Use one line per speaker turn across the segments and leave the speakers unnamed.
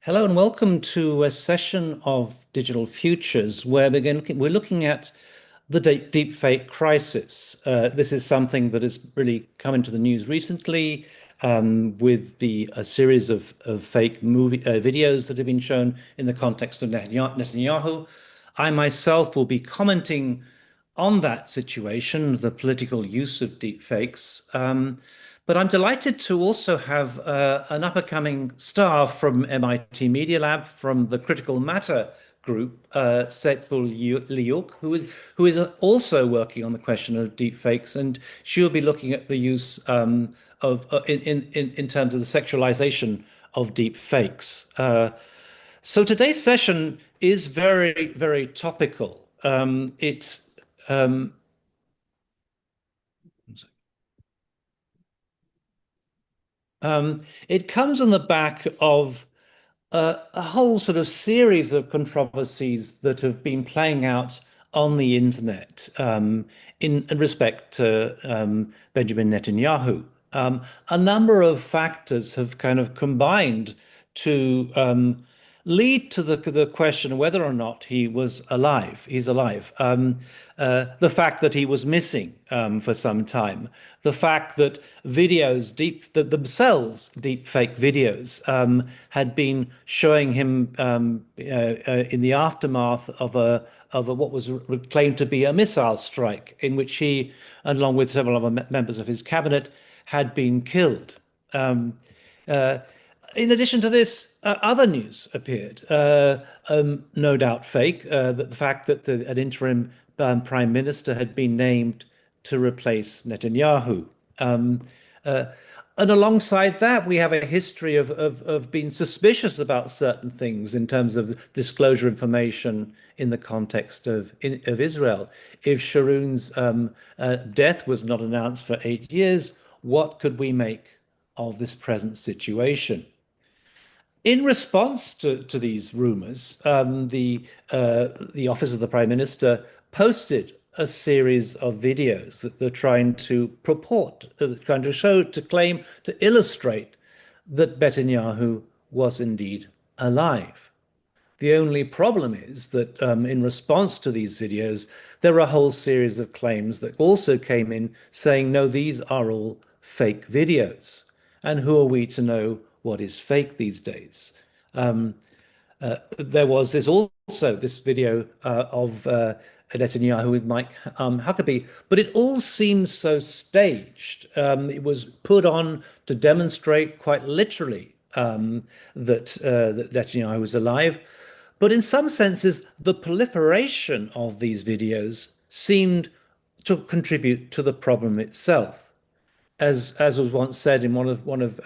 Hello and welcome to a session of Digital Futures where we're looking at the deepfake crisis. This is something that has really come into the news recently with a series of fake movie videos that have been shown in the context of Netanyahu. I myself will be commenting on that situation, the political use of deepfakes. But I'm delighted to also have an up-and-coming star from MIT Media Lab, from the Critical Matter group, Saetbyeol LeeYouk, who is also working on the question of deepfakes, and she'll be looking at the use of in terms of the sexualization of deepfakes. So today's session is very, very topical. Um, it comes on the back of a whole sort of series of controversies that have been playing out on the internet in respect to Benjamin Netanyahu. A number of factors have kind of combined to lead to the question whether or not he was alive. He's alive. The fact that he was missing for some time, the fact that that themselves deep fake videos, had been showing him in the aftermath of what was claimed to be a missile strike, in which he, along with several other members of his cabinet, had been killed. Um, uh, in addition to this, other news appeared, no doubt fake, that the fact that an interim prime minister had been named to replace Netanyahu. Um, uh, and alongside that, we have a history of being suspicious about certain things in terms of disclosure information in the context of Israel. If Sharon's death was not announced for 8 years, what could we make of this present situation? In response to these rumors, the office of the prime minister posted a series of videos that they're trying to purport, trying to show, to claim, to illustrate that Netanyahu was indeed alive. The only problem is that in response to these videos, there are a whole series of claims that also came in saying, no, these are all fake videos. And who are we to know what is fake these days? There was this video of Netanyahu with Mike Huckabee, but it all seems so staged. It was put on to demonstrate quite literally that Netanyahu was alive. But in some senses, the proliferation of these videos seemed to contribute to the problem itself. As was once said in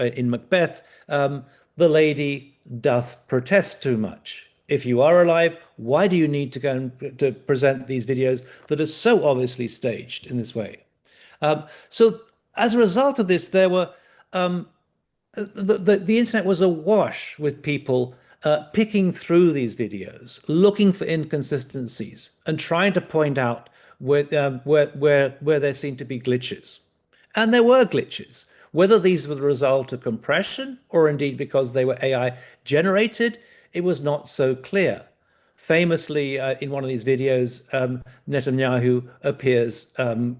in Macbeth, the lady doth protest too much. If you are alive, why do you need to go and to present these videos that are so obviously staged in this way? So as a result of this, there were the internet was awash with people picking through these videos, looking for inconsistencies, and trying to point out where there seemed to be glitches. And there were glitches. Whether these were the result of compression or indeed because they were AI generated, it was not so clear. Famously, in one of these videos, Netanyahu appears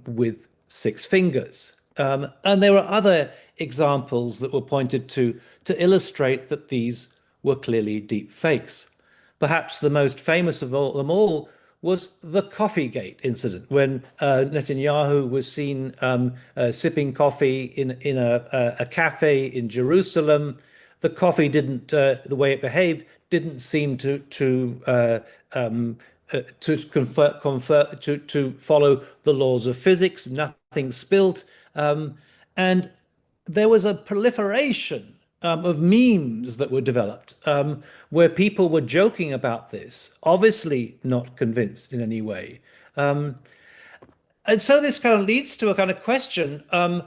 with six fingers. And there were other examples that were pointed to illustrate that these were clearly deep fakes. Perhaps the most famous of them all was the Coffeegate incident, when Netanyahu was seen sipping coffee in a cafe in Jerusalem. The coffee didn't, the way it behaved, didn't seem to follow the laws of physics. Nothing spilt, and there was a proliferation of memes that were developed where people were joking about this, obviously not convinced in any way. And so this kind of leads to a kind of question and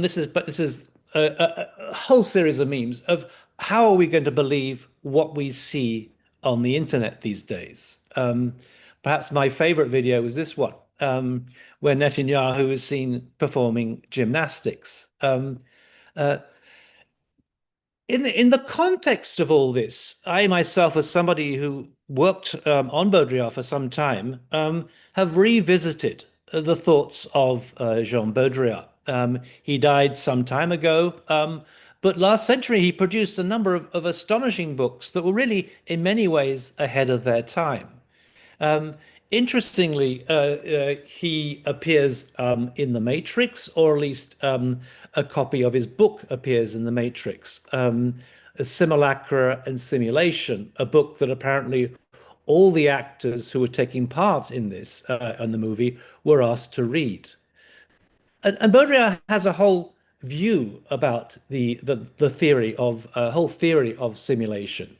this is a whole series of memes of how are we going to believe what we see on the internet these days? Perhaps my favorite video was this one, where Netanyahu is seen performing gymnastics. In the context of all this, I myself, as somebody who worked on Baudrillard for some time, have revisited the thoughts of Jean Baudrillard. He died some time ago, but last century he produced a number of astonishing books that were really, in many ways, ahead of their time. Um, Interestingly, he appears in The Matrix, or at least a copy of his book appears in The Matrix, Simulacra and Simulation, a book that apparently all the actors who were taking part in this in the movie were asked to read. And Baudrillard has a whole view about the theory of a whole theory of simulation.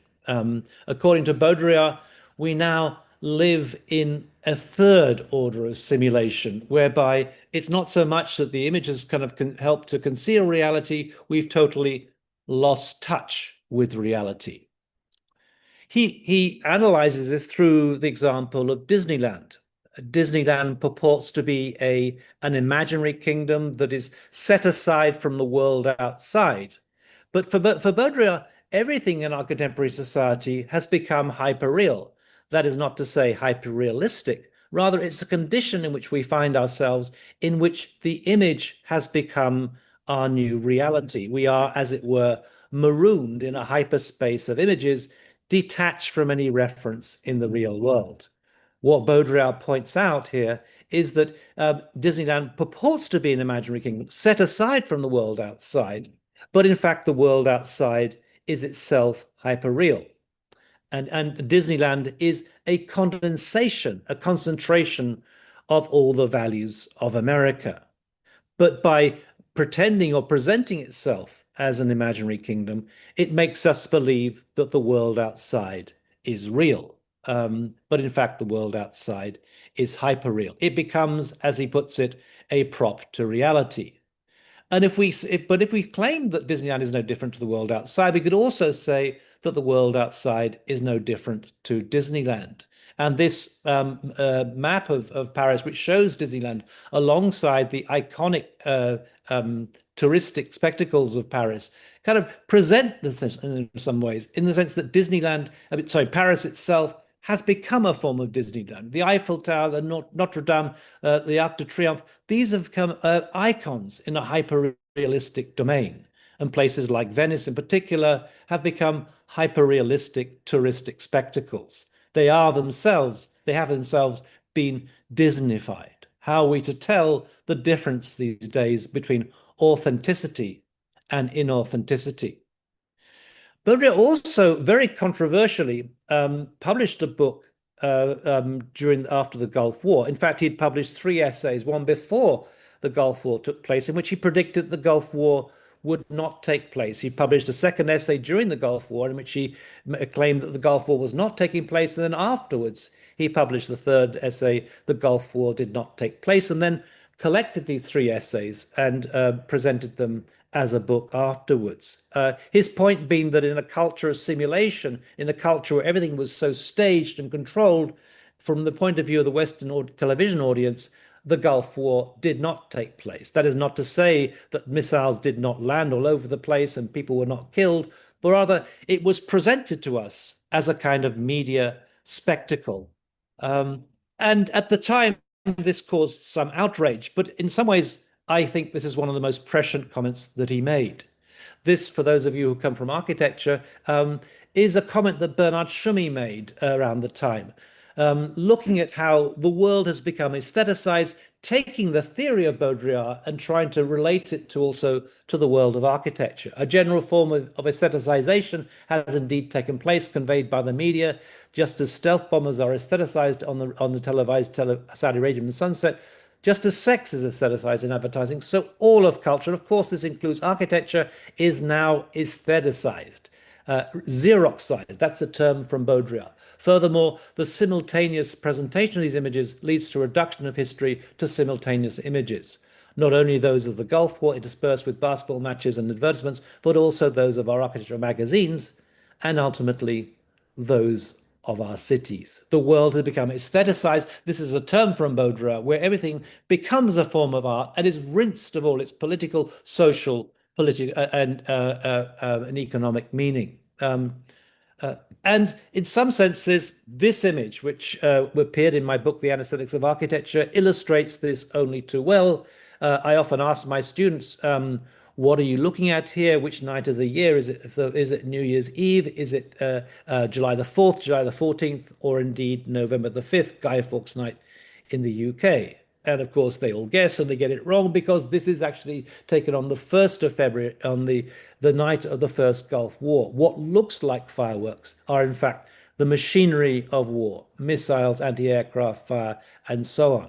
According to Baudrillard, we now live in a third order of simulation, whereby it's not so much that the images kind of help to conceal reality, we've totally lost touch with reality. He analyzes this through the example of Disneyland. Disneyland purports to be an imaginary kingdom that is set aside from the world outside. But for Baudrillard, everything in our contemporary society has become hyperreal. That is not to say hyperrealistic. Rather, it's a condition in which we find ourselves, in which the image has become our new reality. We are, as it were, marooned in a hyperspace of images, detached from any reference in the real world. What Baudrillard points out here is that Disneyland purports to be an imaginary kingdom set aside from the world outside, but in fact, the world outside is itself hyperreal. And Disneyland is a condensation, a concentration of all the values of America. But by pretending or presenting itself as an imaginary kingdom, it makes us believe that the world outside is real. But in fact, the world outside is hyperreal. It becomes, as he puts it, a prop to reality. And if we claim that Disneyland is no different to the world outside, we could also say that the world outside is no different to Disneyland. And this map of Paris, which shows Disneyland alongside the iconic touristic spectacles of Paris, kind of present this in some ways, in the sense that Paris itself has become a form of Disneyland. The Eiffel Tower, the Notre Dame, the Arc de Triomphe, these have become icons in a hyper-realistic domain. And places like Venice in particular have become hyper-realistic touristic spectacles. They have themselves been Disneyfied. How are we to tell the difference these days between authenticity and inauthenticity? Baudrillard also very controversially published a book after the Gulf War. In fact, he'd published three essays, one before the Gulf War took place, in which he predicted the Gulf War would not take place. He published a second essay during the Gulf War in which he claimed that the Gulf War was not taking place. And then afterwards, he published the third essay, The Gulf War Did Not Take Place, and then collected these three essays and presented them as a book afterwards. His point being that in a culture of simulation, in a culture where everything was so staged and controlled, from the point of view of the Western television audience, the Gulf War did not take place. That is not to say that missiles did not land all over the place and people were not killed, but rather it was presented to us as a kind of media spectacle. And at the time, this caused some outrage, but in some ways, I think this is one of the most prescient comments that he made. This, for those of you who come from architecture, is a comment that Bernard Tschumi made around the time, looking at how the world has become aestheticized, taking the theory of Baudrillard and trying to relate it to also to the world of architecture. A general form of aestheticization has indeed taken place, conveyed by the media, just as stealth bombers are aestheticized on the televised Saudi Arabian sunset. Just as sex is aestheticized in advertising, so all of culture, and of course this includes architecture, is now aestheticized, xeroxized. That's the term from Baudrillard. Furthermore, the simultaneous presentation of these images leads to a reduction of history to simultaneous images. Not only those of the Gulf War interspersed with basketball matches and advertisements, but also those of our architectural magazines, and ultimately those of our cities. The world has become aestheticized. This is a term from Baudrillard, where everything becomes a form of art and is rinsed of all its political, social, political and an economic meaning. Uh, and in some senses, this image, which appeared in my book, The Anesthetics of Architecture, illustrates this only too well. I often ask my students, what are you looking at here? Which night of the year? Is it New Year's Eve? Is it July the 4th, July the 14th, or indeed November the 5th, Guy Fawkes Night in the UK? And of course, they all guess and they get it wrong because this is actually taken on the 1st of February, on the night of the First Gulf War. What looks like fireworks are, in fact, the machinery of war, missiles, anti-aircraft fire, and so on.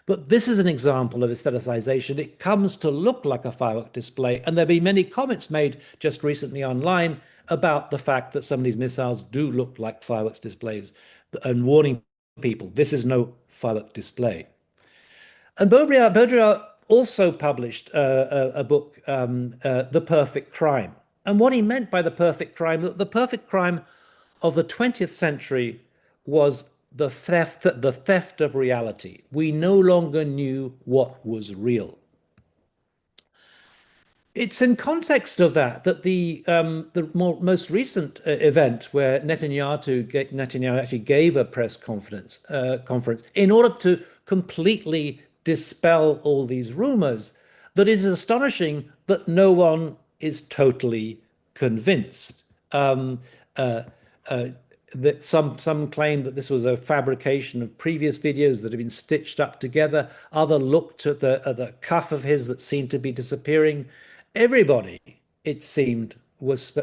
But this is an example of aestheticization. It comes to look like a firework display, and there have been many comments made just recently online about the fact that some of these missiles do look like fireworks displays and warning people this is no firework display. And Baudrillard also published a book, The Perfect Crime. And what he meant by the perfect crime, that the perfect crime of the 20th century was the theft of reality. We no longer knew what was real. It's in context of that the most recent event where Netanyahu actually gave a press conference in order to completely dispel all these rumors. That is astonishing that no one is totally convinced. Uh, uh, that some claim that this was a fabrication of previous videos that have been stitched up together. Other looked at the cuff of his that seemed to be disappearing. Everybody, it seemed, was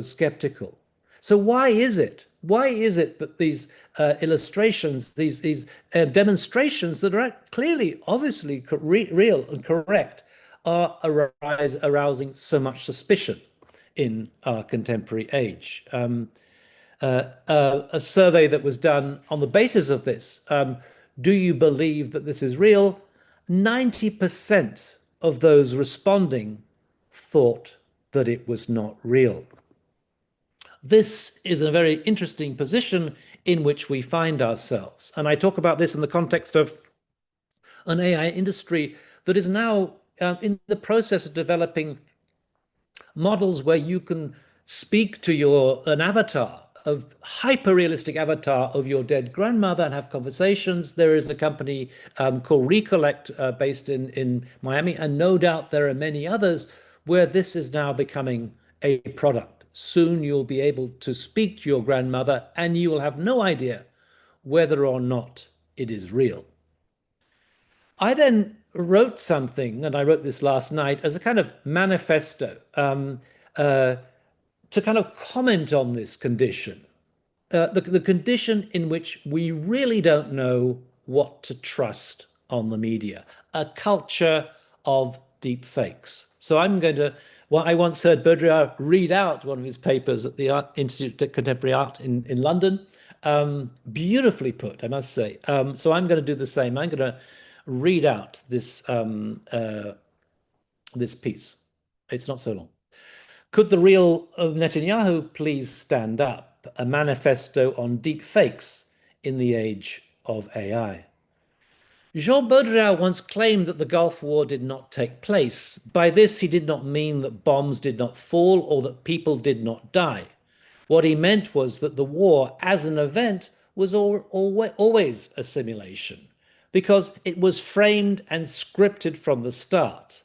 skeptical. So why is it? Why is it that these illustrations, these demonstrations that are clearly, obviously real and correct, are arousing so much suspicion in our contemporary age? A survey that was done on the basis of this. Do you believe that this is real? 90% of those responding thought that it was not real. This is a very interesting position in which we find ourselves. And I talk about this in the context of an AI industry that is now in the process of developing models where you can speak to an avatar, of hyper-realistic avatar of your dead grandmother and have conversations. There is a company called Recollect based in Miami, and no doubt there are many others where this is now becoming a product. Soon you'll be able to speak to your grandmother and you will have no idea whether or not it is real. I then wrote something, and I wrote this last night as a kind of manifesto to kind of comment on this condition, the condition in which we really don't know what to trust on the media, a culture of deep fakes. So I'm going to, well, I once heard Baudrillard read out one of his papers at the Institute of Contemporary Art in London. Beautifully put, I must say. So I'm going to do the same. I'm going to read out this piece. It's not so long. Could the real Netanyahu please stand up? A manifesto on deep fakes in the age of AI. Jean Baudrillard once claimed that the Gulf War did not take place. By this, he did not mean that bombs did not fall or that people did not die. What he meant was that the war, as an event, was always a simulation, because it was framed and scripted from the start.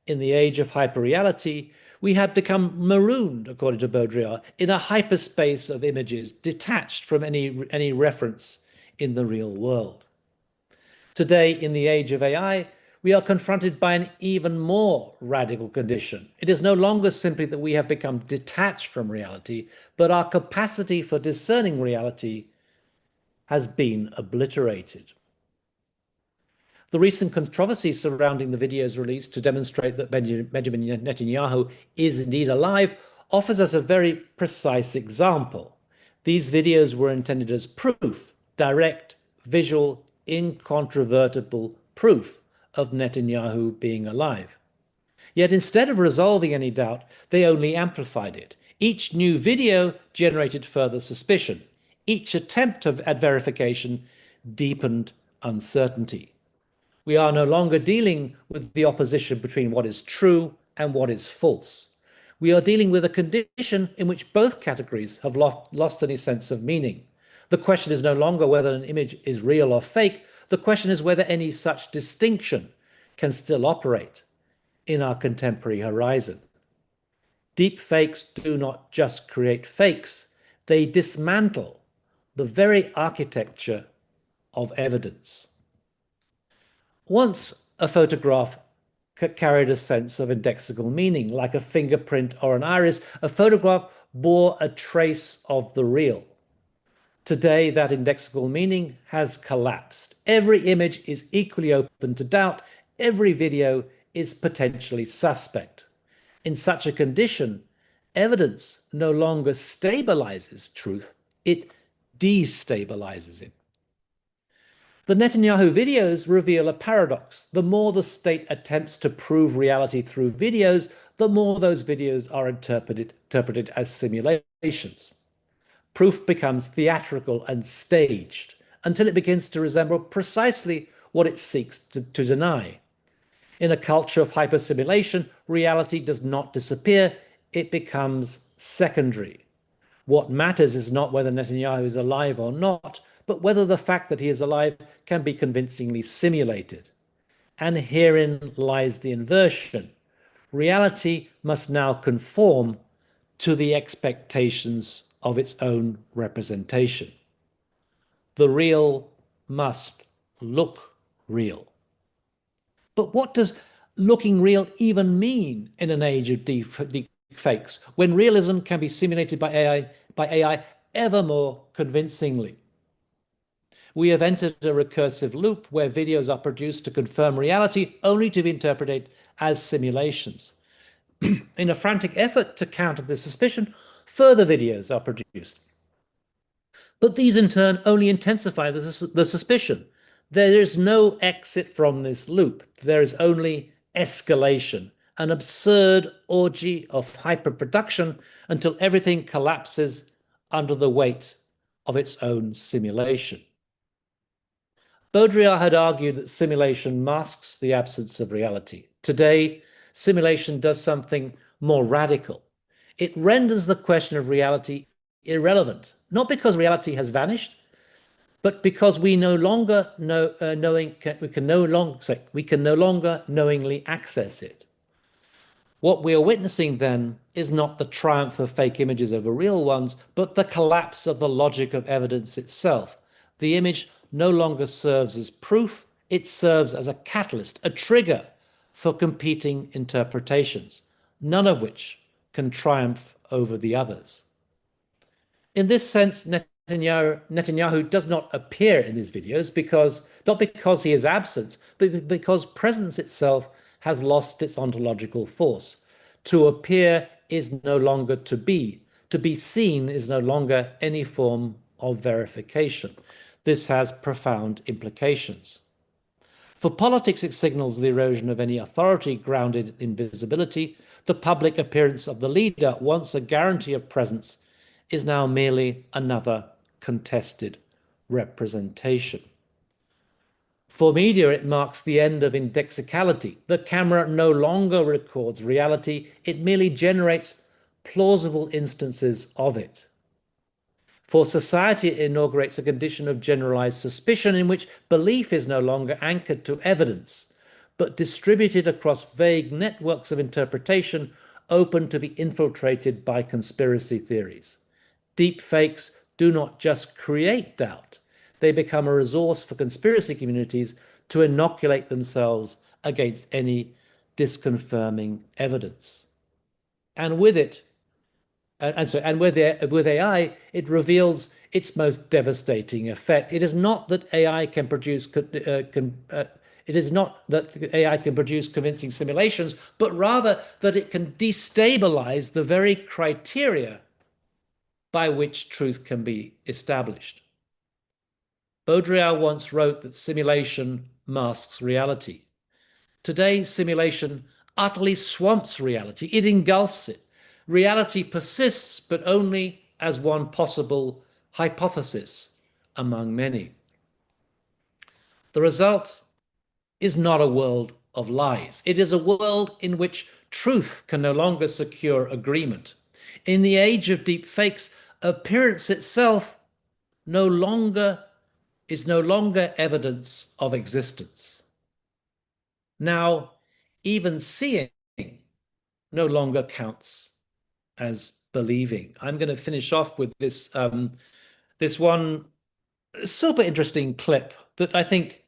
In the age of hyperreality, we had become marooned, according to Baudrillard, in a hyperspace of images detached from any reference in the real world. Today, in the age of AI, we are confronted by an even more radical condition. It is no longer simply that we have become detached from reality, but our capacity for discerning reality has been obliterated. The recent controversy surrounding the videos released to demonstrate that Benjamin Netanyahu is indeed alive offers us a very precise example. These videos were intended as proof, direct, visual, incontrovertible proof of Netanyahu being alive. Yet instead of resolving any doubt, they only amplified it. Each new video generated further suspicion. Each attempt at verification deepened uncertainty. We are no longer dealing with the opposition between what is true and what is false. We are dealing with a condition in which both categories have lost any sense of meaning. The question is no longer whether an image is real or fake. The question is whether any such distinction can still operate in our contemporary horizon. Deep fakes do not just create fakes, they dismantle the very architecture of evidence. Once a photograph carried a sense of indexical meaning, like a fingerprint or an iris. A photograph bore a trace of the real. Today, that indexical meaning has collapsed. Every image is equally open to doubt. Every video is potentially suspect. In such a condition, evidence no longer stabilizes truth, it destabilizes it. The Netanyahu videos reveal a paradox. The more the state attempts to prove reality through videos, the more those videos are interpreted as simulations. Proof becomes theatrical and staged until it begins to resemble precisely what it seeks to deny. In a culture of hypersimulation, reality does not disappear, it becomes secondary. What matters is not whether Netanyahu is alive or not, but whether the fact that he is alive can be convincingly simulated. And herein lies the inversion. Reality must now conform to the expectations of its own representation. The real must look real. But what does looking real even mean in an age of deepfakes, when realism can be simulated by AI ever more convincingly? We have entered a recursive loop where videos are produced to confirm reality only to be interpreted as simulations. In a frantic effort to counter this suspicion, further videos are produced. But these in turn only intensify the suspicion. There is no exit from this loop. There is only escalation, an absurd orgy of hyperproduction until everything collapses under the weight of its own simulation. Baudrillard had argued that simulation masks the absence of reality. Today, simulation does something more radical. It renders the question of reality irrelevant, not because reality has vanished, but because we no longer we can no longer knowingly access it. What we are witnessing then is not the triumph of fake images over real ones, but the collapse of the logic of evidence itself. The image no longer serves as proof, it serves as a catalyst, a trigger for competing interpretations, none of which can triumph over the others. In this sense, Netanyahu does not appear in these videos not because he is absent, but because presence itself has lost its ontological force. To appear is no longer to be. To be seen is no longer any form of verification. This has profound implications. For politics, it signals the erosion of any authority grounded in visibility. The public appearance of the leader, once a guarantee of presence, is now merely another contested representation. For media, it marks the end of indexicality. The camera no longer records reality, it merely generates plausible instances of it. For society, it inaugurates a condition of generalized suspicion in which belief is no longer anchored to evidence, but distributed across vague networks of interpretation open to be infiltrated by conspiracy theories. Deep fakes do not just create doubt, they become a resource for conspiracy communities to inoculate themselves against any disconfirming evidence. And with it, with AI, it reveals its most devastating effect. It is not that AI can produce convincing simulations, but rather that it can destabilize the very criteria by which truth can be established. Baudrillard once wrote that simulation masks reality. Today, simulation utterly swamps reality. It engulfs it. Reality persists, but only as one possible hypothesis among many. The result is not a world of lies. It is a world in which truth can no longer secure agreement. In the age of deep fakes, appearance itself no longer is no longer evidence of existence. Now, even seeing no longer counts as believing. I'm going to finish off with this one super interesting clip that I think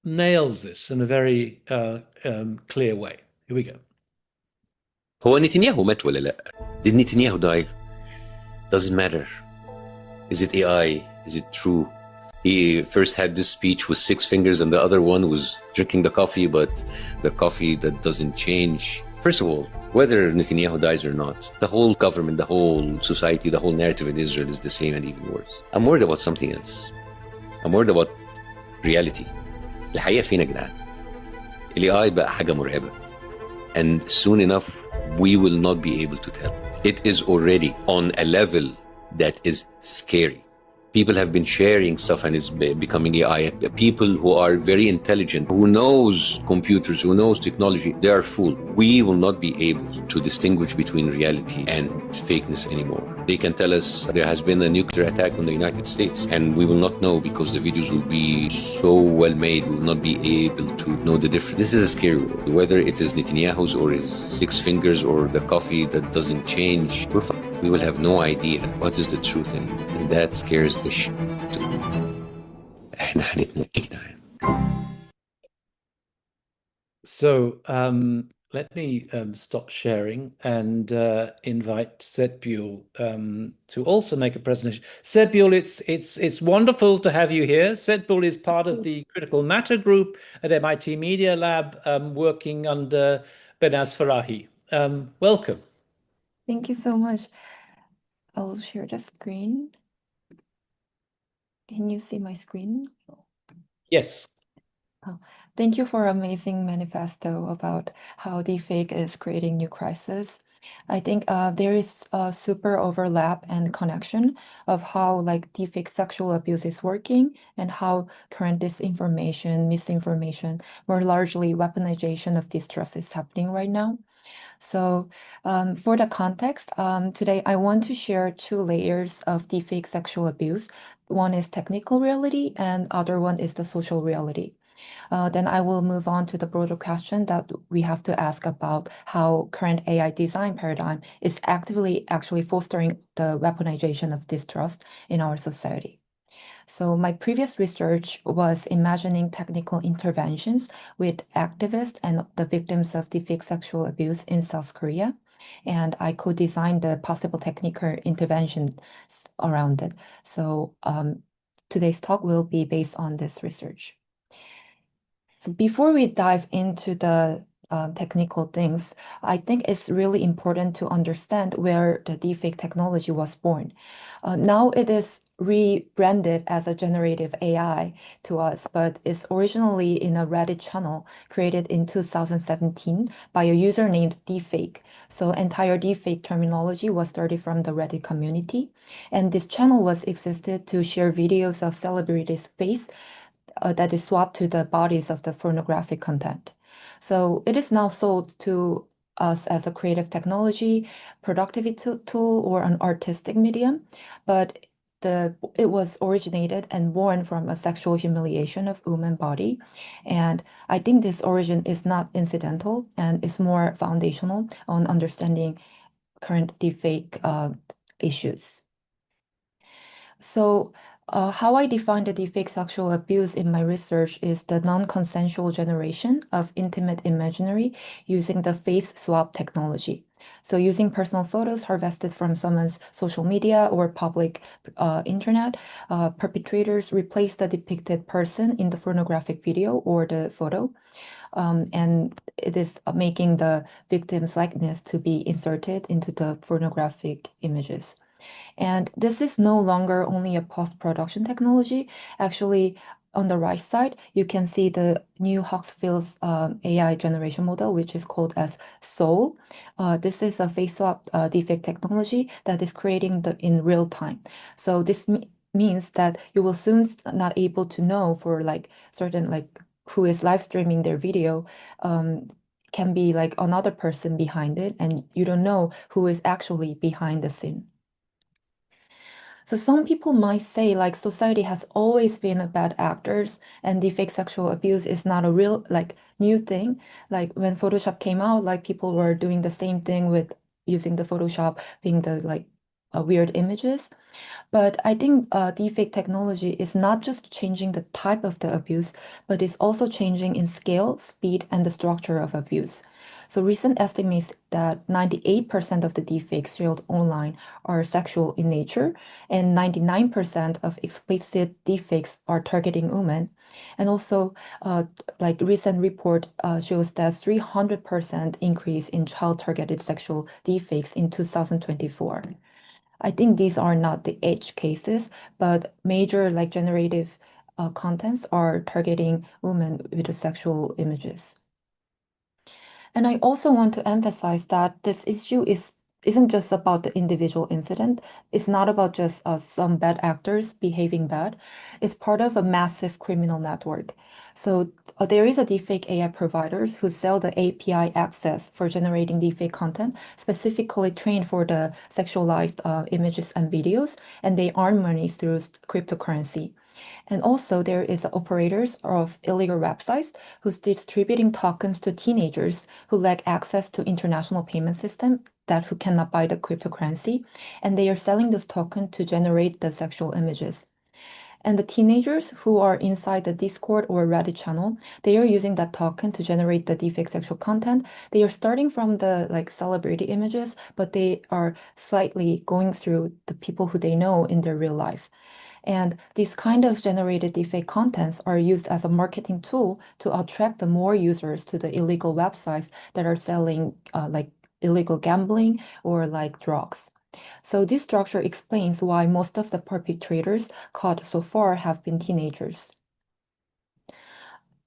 nails this in a very clear way. Here we go.
هو نتنياهو مات ولا لا؟ Did Netanyahu die? Doesn't matter. Is it AI? Is it true? He first had this speech with 6 fingers and the other one was drinking the coffee, but the coffee that doesn't change. First of all, whether Netanyahu dies or not, the whole government, the whole society, the whole narrative in Israel is the same and even worse. I'm worried about something else. I'm worried about reality. الحقيقة فين يا جدعان؟ ال AI بقى حاجة مرعبة. And soon enough, we will not be able to tell. It is already on a level that is scary. People have been sharing stuff and it's becoming AI. People who are very intelligent, who knows computers, who knows technology, they are fooled. We will not be able to distinguish between reality and fakeness anymore. They can tell us there has been a nuclear attack on the United States and we will not know because the videos will be so well made, we will not be able to know the difference. This is a scary world. Whether it is Netanyahu's or his 6 fingers or the coffee that doesn't change, we're fine. We will have no idea what is the truth anymore. And that scares the shit out of me. احنا هنتنكد عنه.
So let me stop sharing and invite Saetbyeol to also make a presentation. Saetbyeol, it's wonderful to have you here. Saetbyeol is part of the Critical Matter group at MIT Media Lab, working under Behnaz Farahi. Welcome.
Thank you so much. I'll share the screen. Can you see my screen?
Yes.
Oh, thank you for amazing manifesto about how deepfake is creating new crisis. I think there is a super overlap and connection of how like deepfake sexual abuse is working and how current disinformation, misinformation, more largely weaponization of distrust is happening right now. So for the context, today I want to share 2 layers of deepfake sexual abuse. One is technical reality and other one is the social reality. Then I will move on to the broader question that we have to ask about how current AI design paradigm is actively actually fostering the weaponization of distrust in our society. So my previous research was imagining technical interventions with activists and the victims of deepfake sexual abuse in South Korea. And I co-designed the possible technical interventions around it. So today's talk will be based on this research. So before we dive into the technical things, I think it's really important to understand where the deepfake technology was born. Now it is rebranded as a generative AI to us, but it's originally in a Reddit channel created in 2017 by a user named Deepfake. So entire deepfake terminology was started from the Reddit community. And this channel was existed to share videos of celebrities' face that is swapped to the bodies of the pornographic content. So it is now sold to us as a creative technology, productivity tool, or an artistic medium, but it was originated and born from a sexual humiliation of woman body. And I think this origin is not incidental and is more foundational on understanding current deepfake issues. So how I define the deepfake sexual abuse in my research is the non-consensual generation of intimate imagery using the face swap technology. So using personal photos harvested from someone's social media or public internet, perpetrators replace the depicted person in the pornographic video or the photo. And it is making the victim's likeness to be inserted into the pornographic images. And this is no longer only a post-production technology. Actually, on the right side, you can see the new Hoxfield's AI generation model, which is called as Soul. This is a face swap deepfake technology that is creating in real time. So this means that you will soon not able to know for like certain like who is live streaming their video can be like another person behind it, and you don't know who is actually behind the scene. So some people might say like society has always been bad actors and deepfake sexual abuse is not a real like new thing. Like when Photoshop came out, like people were doing the same thing with using the Photoshop being the like weird images. But I think deepfake technology is not just changing the type of the abuse, but it's also changing in scale, speed, and the structure of abuse. So recent estimates that 98% of the deepfakes shared online are sexual in nature, and 99% of explicit deepfakes are targeting women. And also, like recent report shows that 300% increase in child-targeted sexual deepfakes in 2024. I think these are not the edge cases, but major like generative contents are targeting women with the sexual images. And I also want to emphasize that this issue isn't just about the individual incident. It's not about just some bad actors behaving bad. It's part of a massive criminal network. So there is a deepfake AI providers who sell the API access for generating deepfake content, specifically trained for the sexualized images and videos, and they earn money through cryptocurrency. And also, there is operators of illegal websites who's distributing tokens to teenagers who lack access to international payment system that who cannot buy the cryptocurrency, and they are selling this token to generate the sexual images. And the teenagers who are inside the Discord or Reddit channel, they are using that token to generate the deepfake sexual content. They are starting from the like celebrity images, but they are slightly going through the people who they know in their real life. And these kind of generated deepfake contents are used as a marketing tool to attract the more users to the illegal websites that are selling like illegal gambling or like drugs. So this structure explains why most of the perpetrators caught so far have been teenagers.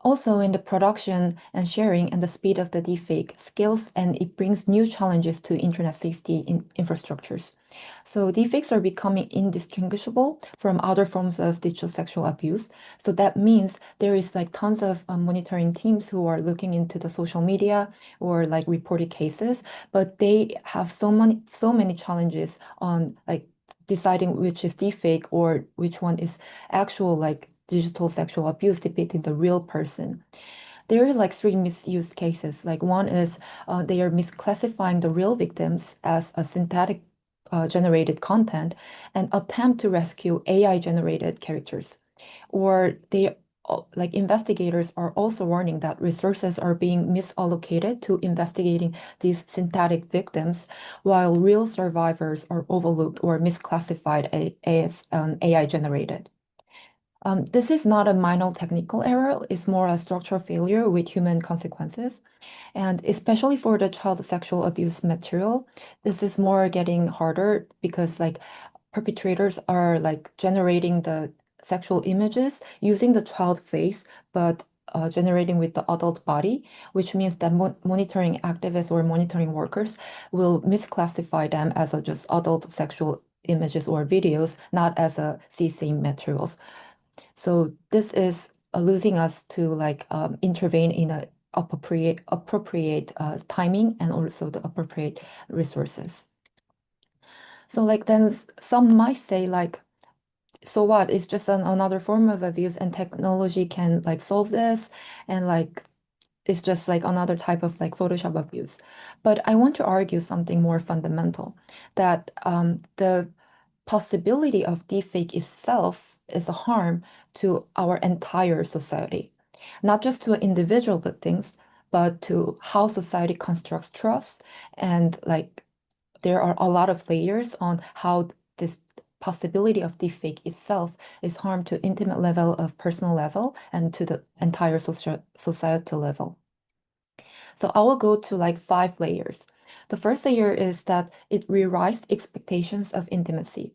Also, in the production and sharing and the speed of the deepfake scales, and it brings new challenges to internet safety in infrastructures. So deepfakes are becoming indistinguishable from other forms of digital sexual abuse. So that means there is like tons of monitoring teams who are looking into the social media or like reported cases, but they have so many challenges on like deciding which is deepfake or which one is actual like digital sexual abuse depicting the real person. There are like three misuse cases. Like one is they are misclassifying the real victims as a synthetic generated content and attempt to rescue AI generated characters. Or they like investigators are also warning that resources are being misallocated to investigating these synthetic victims, while real survivors are overlooked or misclassified as AI generated. This is not a minor technical error, it's more a structural failure with human consequences. And especially for the child sexual abuse material, this is more getting harder because like perpetrators are like generating the sexual images using the child face, but generating with the adult body, which means that monitoring activists or monitoring workers will misclassify them as a just adult sexual images or videos, not as a CC materials. So this is losing us to like intervene in a appropriate timing and also the appropriate resources. So like then some might say like, so what? It's just another form of abuse and technology can like solve this and like it's just like another type of like Photoshop abuse. But I want to argue something more fundamental that the possibility of deepfake itself is a harm to our entire society, not just to individual victims, but to how society constructs trust. And like there are a lot of layers on how this possibility of deepfake itself is harm to intimate level of personal level and to the entire societal level. So I will go to like 5 layers. The first layer is that it rewrites expectations of intimacy.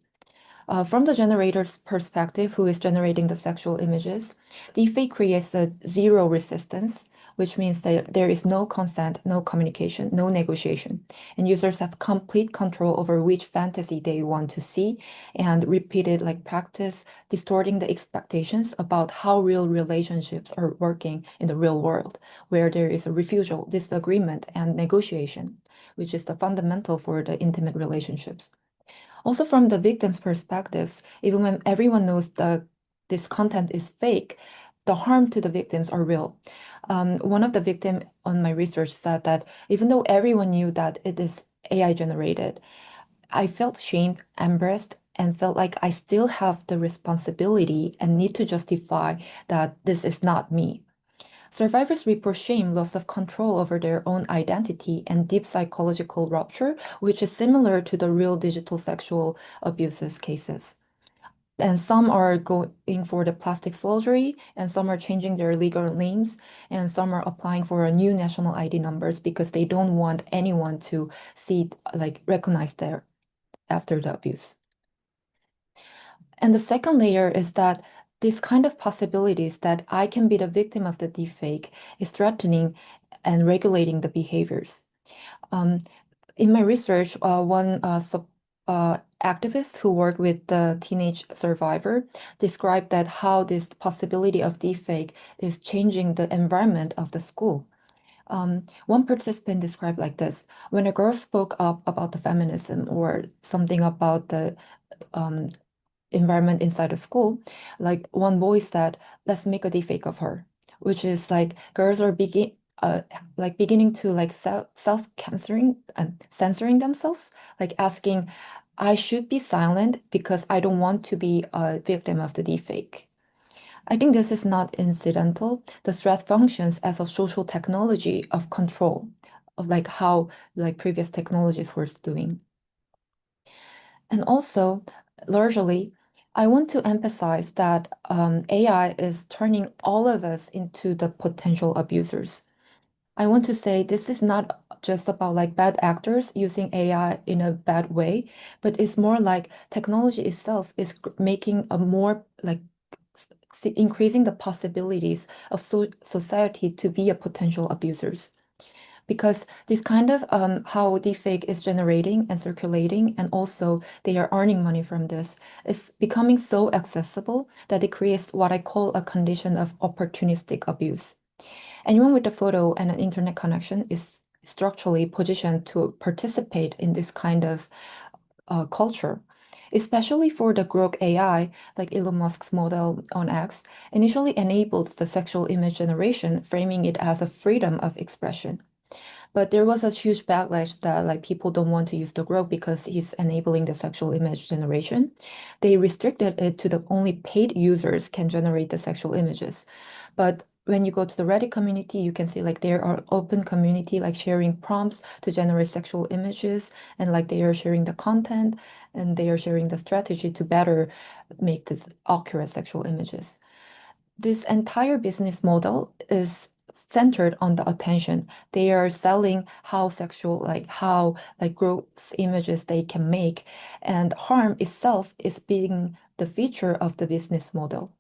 From the generator's perspective, who is generating the sexual images, deepfake creates a zero resistance which means that there is no consent, no communication, no negotiation, and users have complete control over which fantasy they want to see and repeated like practice distorting the expectations about how real relationships are working in the real world, where there is a refusal, disagreement, and negotiation, which is the fundamental for the intimate relationships. Also, from the victim's perspectives, even when everyone knows that this content is fake, the harm to the victims are real. One of the victims on my research said that even though everyone knew that it is AI generated, I felt shamed, embarrassed, and felt like I still have the responsibility and need to justify that this is not me. Survivors report shame, loss of control over their own identity, and deep psychological rupture, which is similar to the real digital sexual abuses cases. And some are going for the plastic surgery, and some are changing their legal names, and some are applying for a new national ID numbers because they don't want anyone to see, like, recognize their after the abuse. And the second layer is that this kind of possibilities that I can be the victim of the deepfake is threatening and regulating the behaviors. In my research, one activist who worked with the teenage survivor described that how this possibility of deepfake is changing the environment of the school. One participant described like this: when a girl spoke up about the feminism or something about the um, environment inside the school, like one boy said, "Let's make a deepfake of her," which is like girls are beginning to like censoring themselves, like asking, "I should be silent because I don't want to be a victim of the deepfake." I think this is not incidental. The threat functions as a social technology of control, of like how like previous technologies were doing. And also, largely, I want to emphasize that AI is turning all of us into the potential abusers. I want to say this is not just about like bad actors using AI in a bad way, but it's more like technology itself is making a more like increasing the possibilities of society to be a potential abusers, because this kind of how deepfake is generating and circulating, and also they are earning money from this, is becoming so accessible that it creates what I call a condition of opportunistic abuse. Anyone with a photo and an internet connection is structurally positioned to participate in this kind of culture. Especially for the Grok AI, like Elon Musk's model on X, initially enabled the sexual image generation, framing it as a freedom of expression. But there was a huge backlash that like people don't want to use the Grok because he's enabling the sexual image generation. They restricted it to the only paid users can generate the sexual images. But when you go to the Reddit community, you can see like there are open community like sharing prompts to generate sexual images, and like they are sharing the content and they are sharing the strategy to better make this accurate sexual images. This entire business model is centered on the attention. They are selling how sexual, like how like gross images they can make, and harm itself is being the feature of the business model.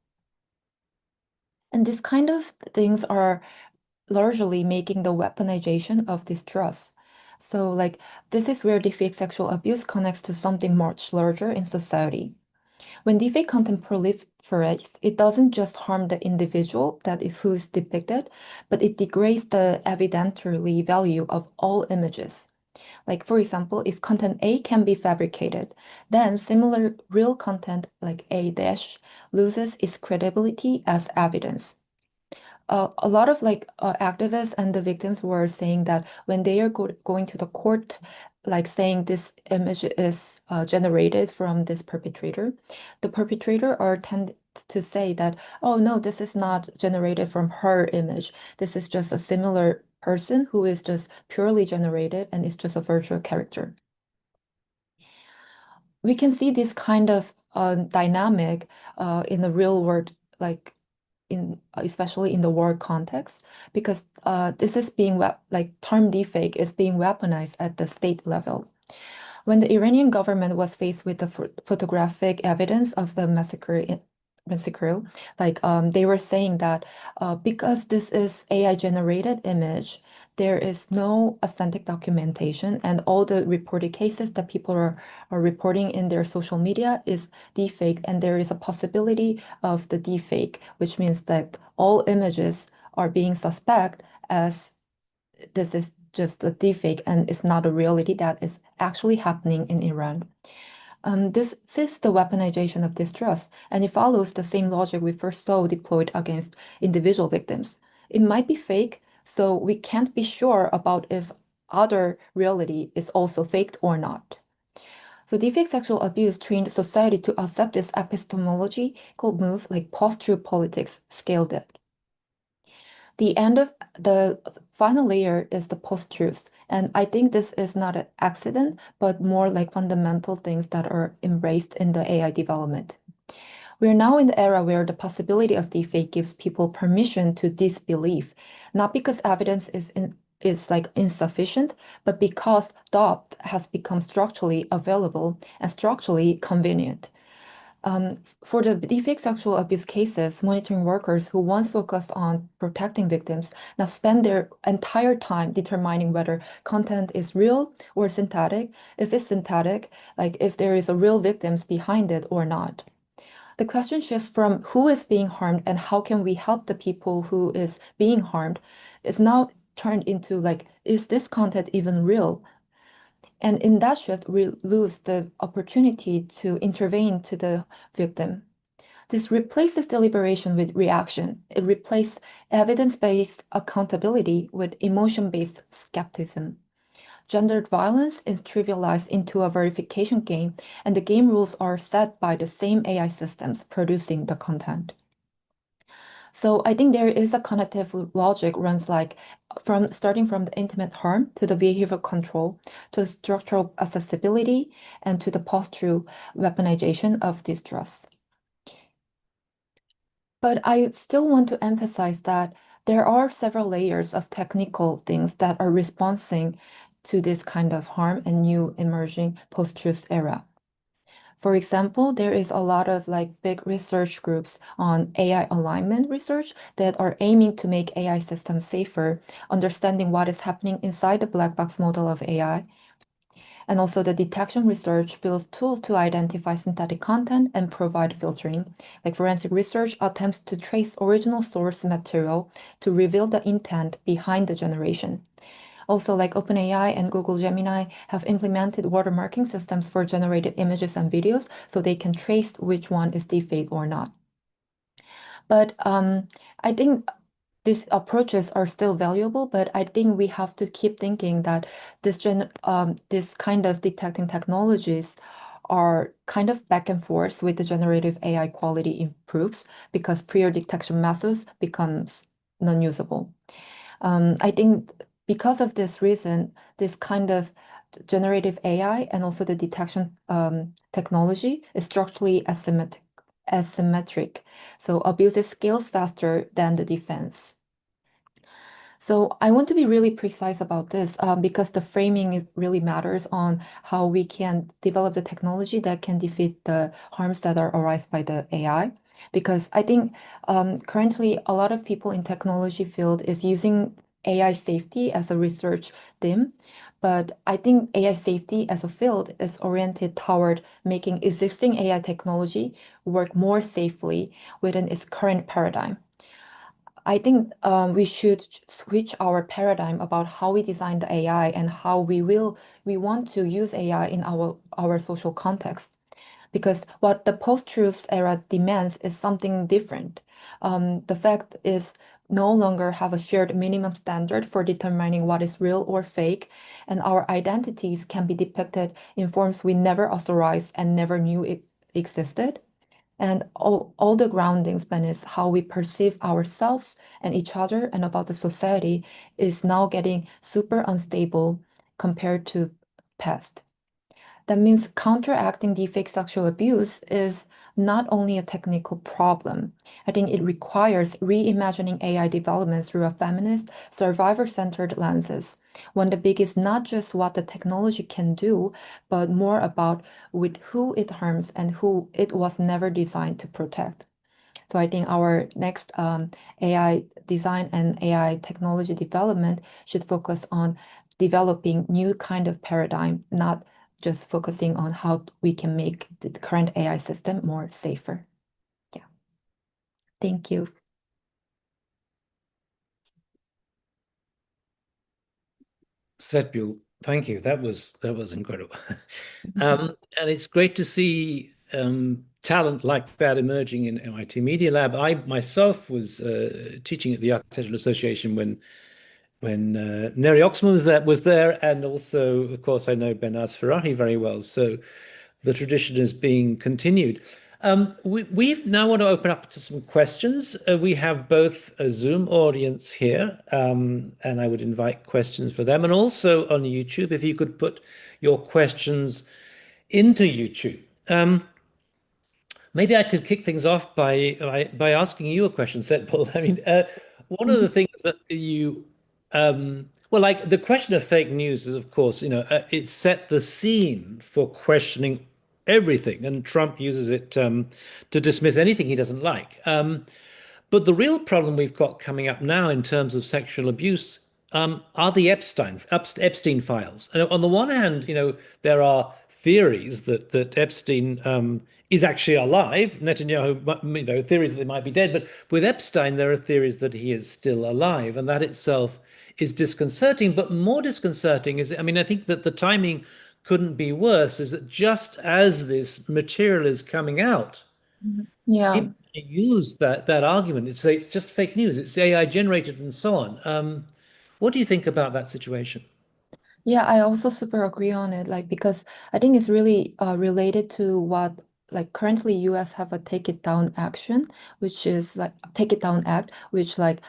And this kind of things are largely making the weaponization of distrust. So like this is where deepfake sexual abuse connects to something much larger in society. When deepfake content proliferates, it doesn't just harm the individual that is who is depicted, but it degrades the evidentiary value of all images. Like for example, if content A can be fabricated, then similar real content like A dash loses its credibility as evidence. A lot of like activists and the victims were saying that when they are going to the court, like saying this image is generated from this perpetrator, the perpetrator are tend to say that, oh no, this is not generated from her image. This is just a similar person who is just purely generated and it's just a virtual character. We can see this kind of dynamic in the real world, like in especially in the war context, because this is being like term deepfake is being weaponized at the state level. When the Iranian government was faced with the photographic evidence of the massacre crew, like they were saying that because this is AI generated image, there is no authentic documentation, and all the reported cases that people are reporting in their social media is deepfake, and there is a possibility of the deepfake, which means that all images are being suspect as this is just a deepfake and it's not a reality that is actually happening in Iran. This is the weaponization of distrust, and it follows the same logic we first saw deployed against individual victims. It might be fake, so we can't be sure about if other reality is also faked or not. So deepfake sexual abuse trained society to accept this epistemological move like post-truth politics scaled it. The end of the final layer is the post-truth. And I think this is not an accident, but more like fundamental things that are embraced in the AI development. We're now in the era where the possibility of deepfake gives people permission to disbelieve, not because evidence is like insufficient, but because doubt has become structurally available and structurally convenient. For the deepfake sexual abuse cases, monitoring workers who once focused on protecting victims now spend their entire time determining whether content is real or synthetic. If it's synthetic, like if there is a real victims behind it or not. The question shifts from who is being harmed and how can we help the people who is being harmed is now turned into like, is this content even real? And in that shift, we lose the opportunity to intervene to the victim. This replaces deliberation with reaction. It replaces evidence-based accountability with emotion-based skepticism. Gendered violence is trivialized into a verification game, and the game rules are set by the same AI systems producing the content. So I think there is a cognitive logic runs like from starting from the intimate harm to the behavioral control to structural accessibility and to the post-truth weaponization of distrust. But I still want to emphasize that there are several layers of technical things that are responding to this kind of harm and new emerging post-truth era. For example, there is a lot of like big research groups on AI alignment research that are aiming to make AI systems safer, understanding what is happening inside the black box model of AI. And also the detection research builds tools to identify synthetic content and provide filtering. Like forensic research attempts to trace original source material to reveal the intent behind the generation. Also, like OpenAI and Google Gemini have implemented watermarking systems for generated images and videos so they can trace which one is deepfake or not. But I think these approaches are still valuable, but I think we have to keep thinking that this kind of detecting technologies are kind of back and forth with the generative AI quality improves because prior detection methods becomes non-usable. I think because of this reason, this kind of generative AI and also the detection technology is structurally asymmetric. So abuse scales faster than the defense. So I want to be really precise about this because the framing really matters on how we can develop the technology that can defeat the harms that are arised by the AI. Because I think currently a lot of people in technology field is using AI safety as a research theme, but I think AI safety as a field is oriented toward making existing AI technology work more safely within its current paradigm. I think we should switch our paradigm about how we design the AI and how we want to use AI in our social context. Because what the post-truth era demands is something different. The fact is no longer have a shared minimum standard for determining what is real or fake, and our identities can be depicted in forms we never authorized and never knew it existed. And all the groundings beneath how we perceive ourselves and each other and about the society is now getting super unstable compared to past. That means counteracting deepfake sexual abuse is not only a technical problem. I think it requires reimagining AI development through a feminist, survivor-centered lenses. One that begins not just what the technology can do, but more about with who it harms and who it was never designed to protect. So I think our next AI design and AI technology development should focus on developing new kind of paradigm, not just focusing on how we can make the current AI system more safer. Yeah. Thank you.
Saetbyeol, thank you. That was incredible. And it's great to see talent like that emerging in MIT Media Lab. I myself was teaching at the Architectural Association when Neri Oxman was there, and also, of course, I know Benaz Farahi very well. So the tradition is being continued. We now want to open up to some questions. We have both a Zoom audience here, and I would invite questions for them, and also on YouTube, if you could put your questions into YouTube. Maybe I could kick things off by asking you a question, Setbal. I mean, one of the things that well, like the question of fake news is, of course, it set the scene for questioning everything, and Trump uses it to dismiss anything he doesn't like. But the real problem we've got coming up now in terms of sexual abuse are the Epstein files. And on the one hand, there are theories that Epstein is actually alive. Netanyahu, theories that they might be dead. But with Epstein, there are theories that he is still alive, and that itself is disconcerting. But more disconcerting is, I mean, I think that the timing couldn't be worse. Is that just as this material is coming out,
Yeah.
people use that argument. It's just fake news. It's AI generated and so on. What do you think about that situation?
Yeah, I also super agree on it, like because I think it's really related to what like currently US have a take it down action, which is like take it down act, which like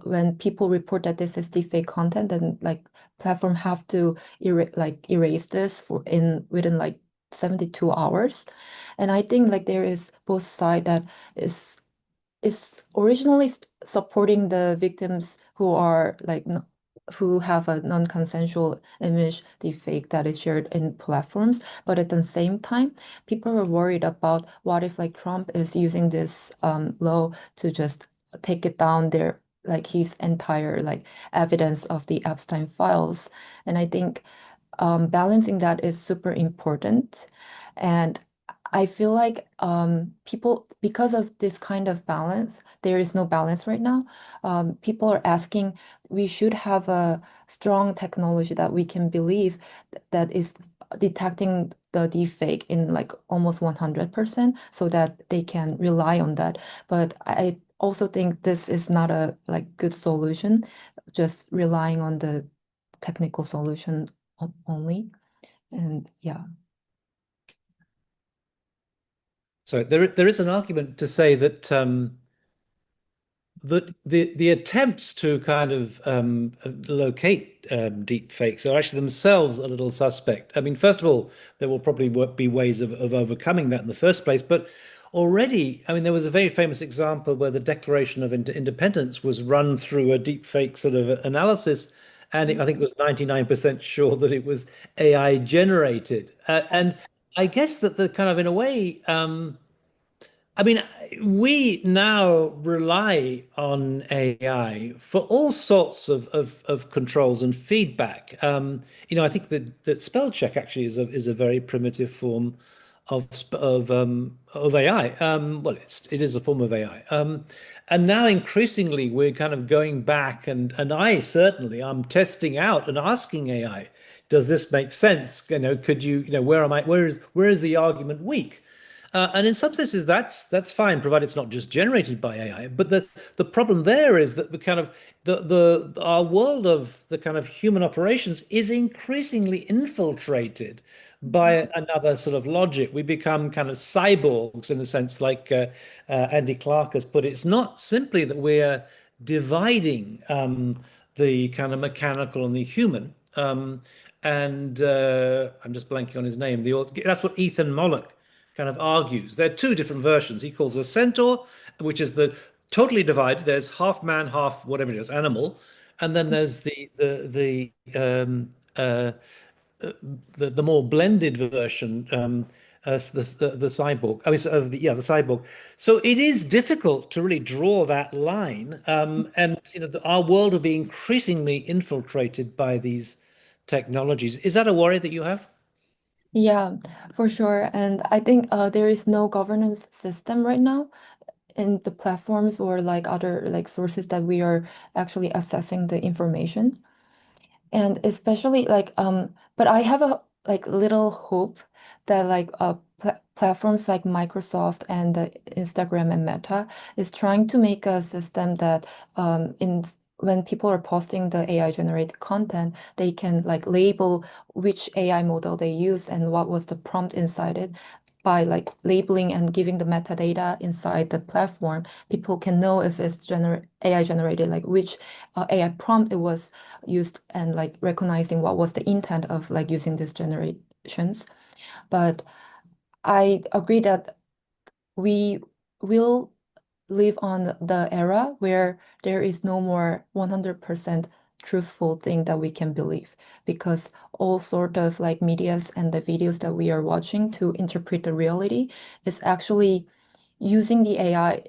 when people report that this is deepfake content, then like platform have to erase this for in within like 72 hours. And I think like there is both side that is originally supporting the victims who are like who have a non-consensual image deepfake that is shared in platforms, but at the same time, people are worried about what if like Trump is using this law to just take it down their like his entire like evidence of the Epstein files, and I think balancing that is super important. And I feel like people, because of this kind of balance, there is no balance right now. People are asking, we should have a strong technology that we can believe that is detecting the deepfake in like almost 100% so that they can rely on that. But I also think this is not a like good solution, just relying on the technical solution only. And yeah.
So there is an argument to say that the attempts to kind of locate deep fakes are actually themselves a little suspect. I mean, first of all, there will probably be ways of overcoming that in the first place. But already, I mean, there was a very famous example where the Declaration of Independence was run through a deep fake sort of analysis, and I think it was 99% sure that it was AI generated. And I guess that the kind of, in a way, I mean, we now rely on AI for all sorts of controls and feedback. I think that spell check actually is a very primitive form of AI. Well, it is a form of AI. And now increasingly we're kind of going back, and I certainly am testing out and asking AI, does this make sense? Could where is the argument weak? And in some senses, that's fine, provided it's not just generated by AI. But the problem there is that the kind of our world of the kind of human operations is increasingly infiltrated by another sort of logic. We become kind of cyborgs in a sense, like Andy Clark has put it. It's not simply that we're dividing the kind of mechanical and the human. And I'm just blanking on his name. That's what Ethan Mollick kind of argues. There are two different versions. He calls a centaur, which is the totally divided. There's half man, half whatever it is, animal, and then there's the more blended version, the cyborg. I mean, the cyborg. So it is difficult to really draw that line. And our world will be increasingly infiltrated by these technologies. Is that a worry that you have?
Yeah, for sure. And I think there is no governance system right now in the platforms or like other like sources that we are actually accessing the information. And especially like but I have a like little hope that like platforms like Microsoft and the Instagram and Meta is trying to make a system that in when people are posting the AI generated content, they can like label which AI model they use and what was the prompt inside it. By like labeling and giving the metadata inside the platform, people can know if it's AI generated, like which AI prompt it was used and like recognizing what was the intent of like using these generations. But I agree that we will live on the era where there is no more 100% truthful thing that we can believe because all sort of like medias and the videos that we are watching to interpret the reality is actually using the AI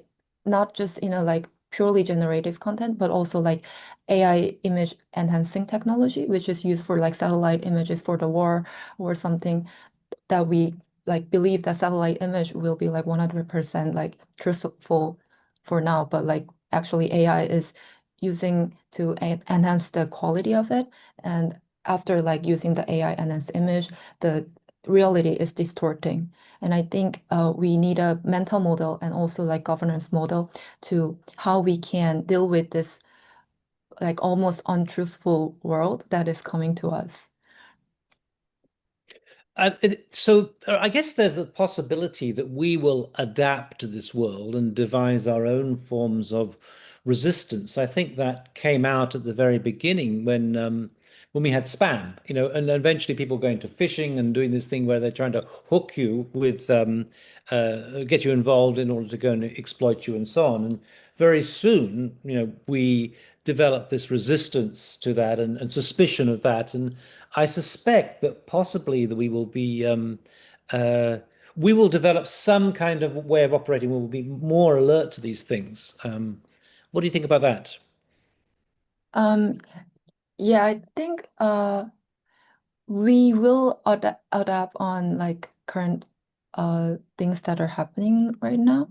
not just in a like purely generative content, but also like AI image enhancing technology, which is used for like satellite images for the war or something that we like believe that satellite image will be like 100% like truthful for now, but like actually AI is using to enhance the quality of it. And after like using the AI enhanced image, the reality is distorting. And I think we need a mental model and also like governance model to how we can deal with this like almost untruthful world that is coming to us.
I guess there's a possibility that we will adapt to this world and devise our own forms of resistance. I think that came out at the very beginning when we had spam, and eventually people going to phishing and doing this thing where they're trying to hook you with get you involved in order to go and exploit you and so on. And very soon, we developed this resistance to that and suspicion of that. And I suspect that possibly that uh, we will develop some kind of way of operating where we'll be more alert to these things. What do you think about that?
Um, yeah, I think we will adapt on like current things that are happening right now.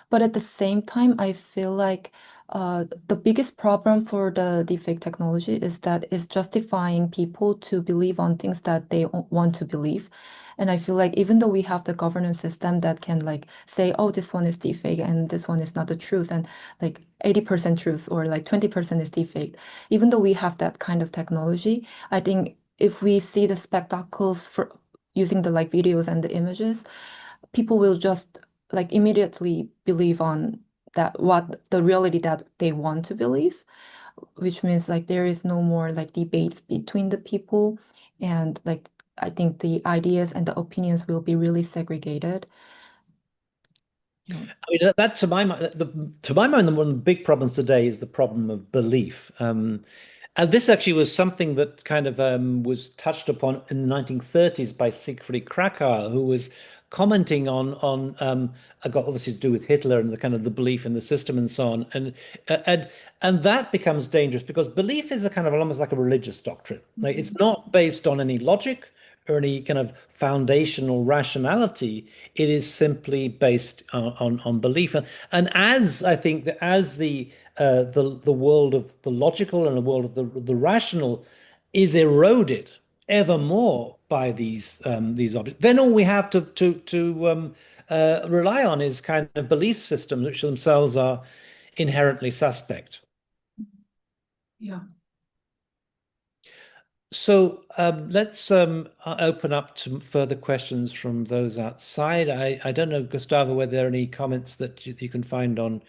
But at the same time, I feel like the biggest problem for the deepfake technology is that it's justifying people to believe on things that they want to believe. And I feel like even though we have the governance system that can like say, oh, this one is deepfake and this one is not the truth, and like 80% truth or like 20% is deepfake, even though we have that kind of technology, I think if we see the spectacles for using the like videos and the images, people will just like immediately believe on that what the reality that they want to believe, which means like there is no more like debates between the people and like I think the ideas and the opinions will be really segregated. Yeah.
I mean, that to my mind, to my mind, one of the big problems today is the problem of belief. And this actually was something that kind of was touched upon in the 1930s by Siegfried Kracauer, who was commenting on got obviously to do with Hitler and the kind of the belief in the system and so on. And that becomes dangerous because belief is a kind of almost like a religious doctrine. Like it's not based on any logic or any kind of foundational rationality. It is simply based on belief. And as I think that as the world of the logical and the world of the rational is eroded ever more by these objects, then all we have to rely on is kind of belief systems, which themselves are inherently suspect.
Yeah.
So let's open up to further questions from those outside. I don't know, Gustavo, whether there are any comments that you can find on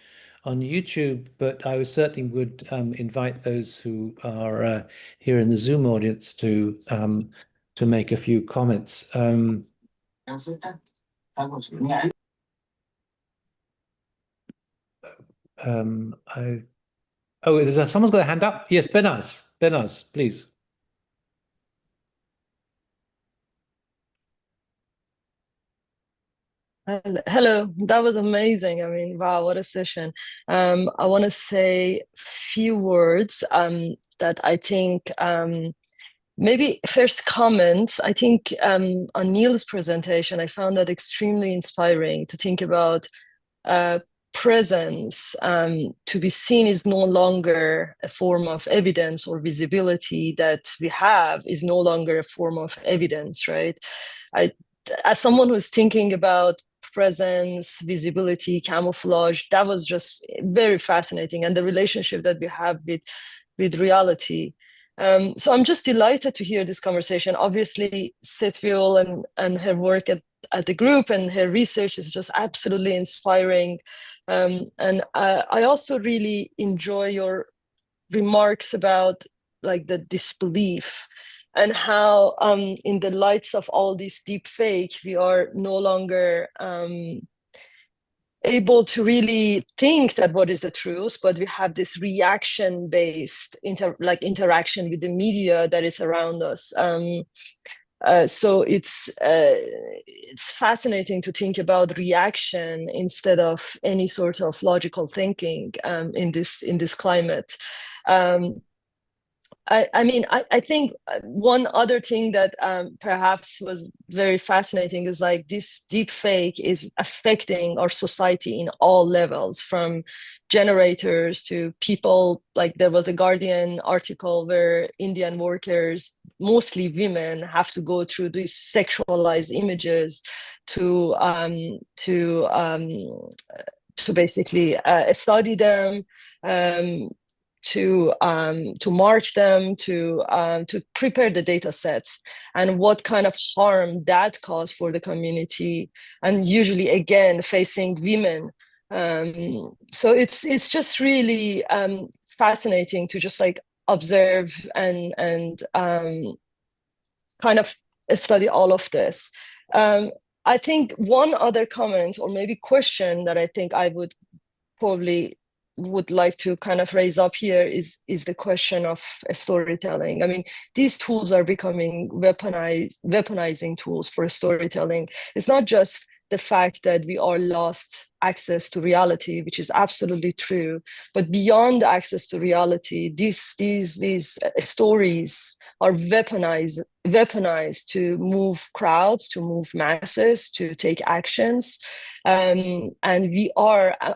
YouTube, but I certainly would invite those who are here in the Zoom audience to make a few comments. I oh, someone's got a hand up. Yes, Benaz, please.
Hello, that was amazing. I mean, wow, what a session. I want to say few words that I think maybe first comments. I think on Neil's presentation, I found that extremely inspiring to think about uh, presence to be seen is no longer a form of evidence, or visibility that we have is no longer a form of evidence, right? I, as someone who's thinking about presence, visibility, camouflage, that was just very fascinating, and the relationship that we have with reality. So I'm just delighted to hear this conversation. Obviously, Saetbyeol and her work at the group and her research is just absolutely inspiring. And I also really enjoy your remarks about like the disbelief, and how in the lights of all this deep fake, we are no longer able to really think that what is the truth, but we have this reaction based interaction with the media that is around us. So it's fascinating to think about reaction instead of any sort of logical thinking in this climate. Um, I think one other thing that perhaps was very fascinating is like this deep fake is affecting our society in all levels, from generators to people. Like there was a Guardian article where Indian workers, mostly women, have to go through these sexualized images to um, to um, to basically study them. Um, to mark them, to prepare the data sets, and what kind of harm that caused for the community, and usually again facing women. So it's just really fascinating to just like observe and kind of study all of this. I think one other comment or maybe question that I think I probably would like to kind of raise up here is the question of storytelling. I mean, these tools are becoming weaponizing tools for storytelling. It's not just the fact that we are lost access to reality, which is absolutely true, but beyond access to reality, these stories are weaponized to move crowds, to move masses, to take actions. And I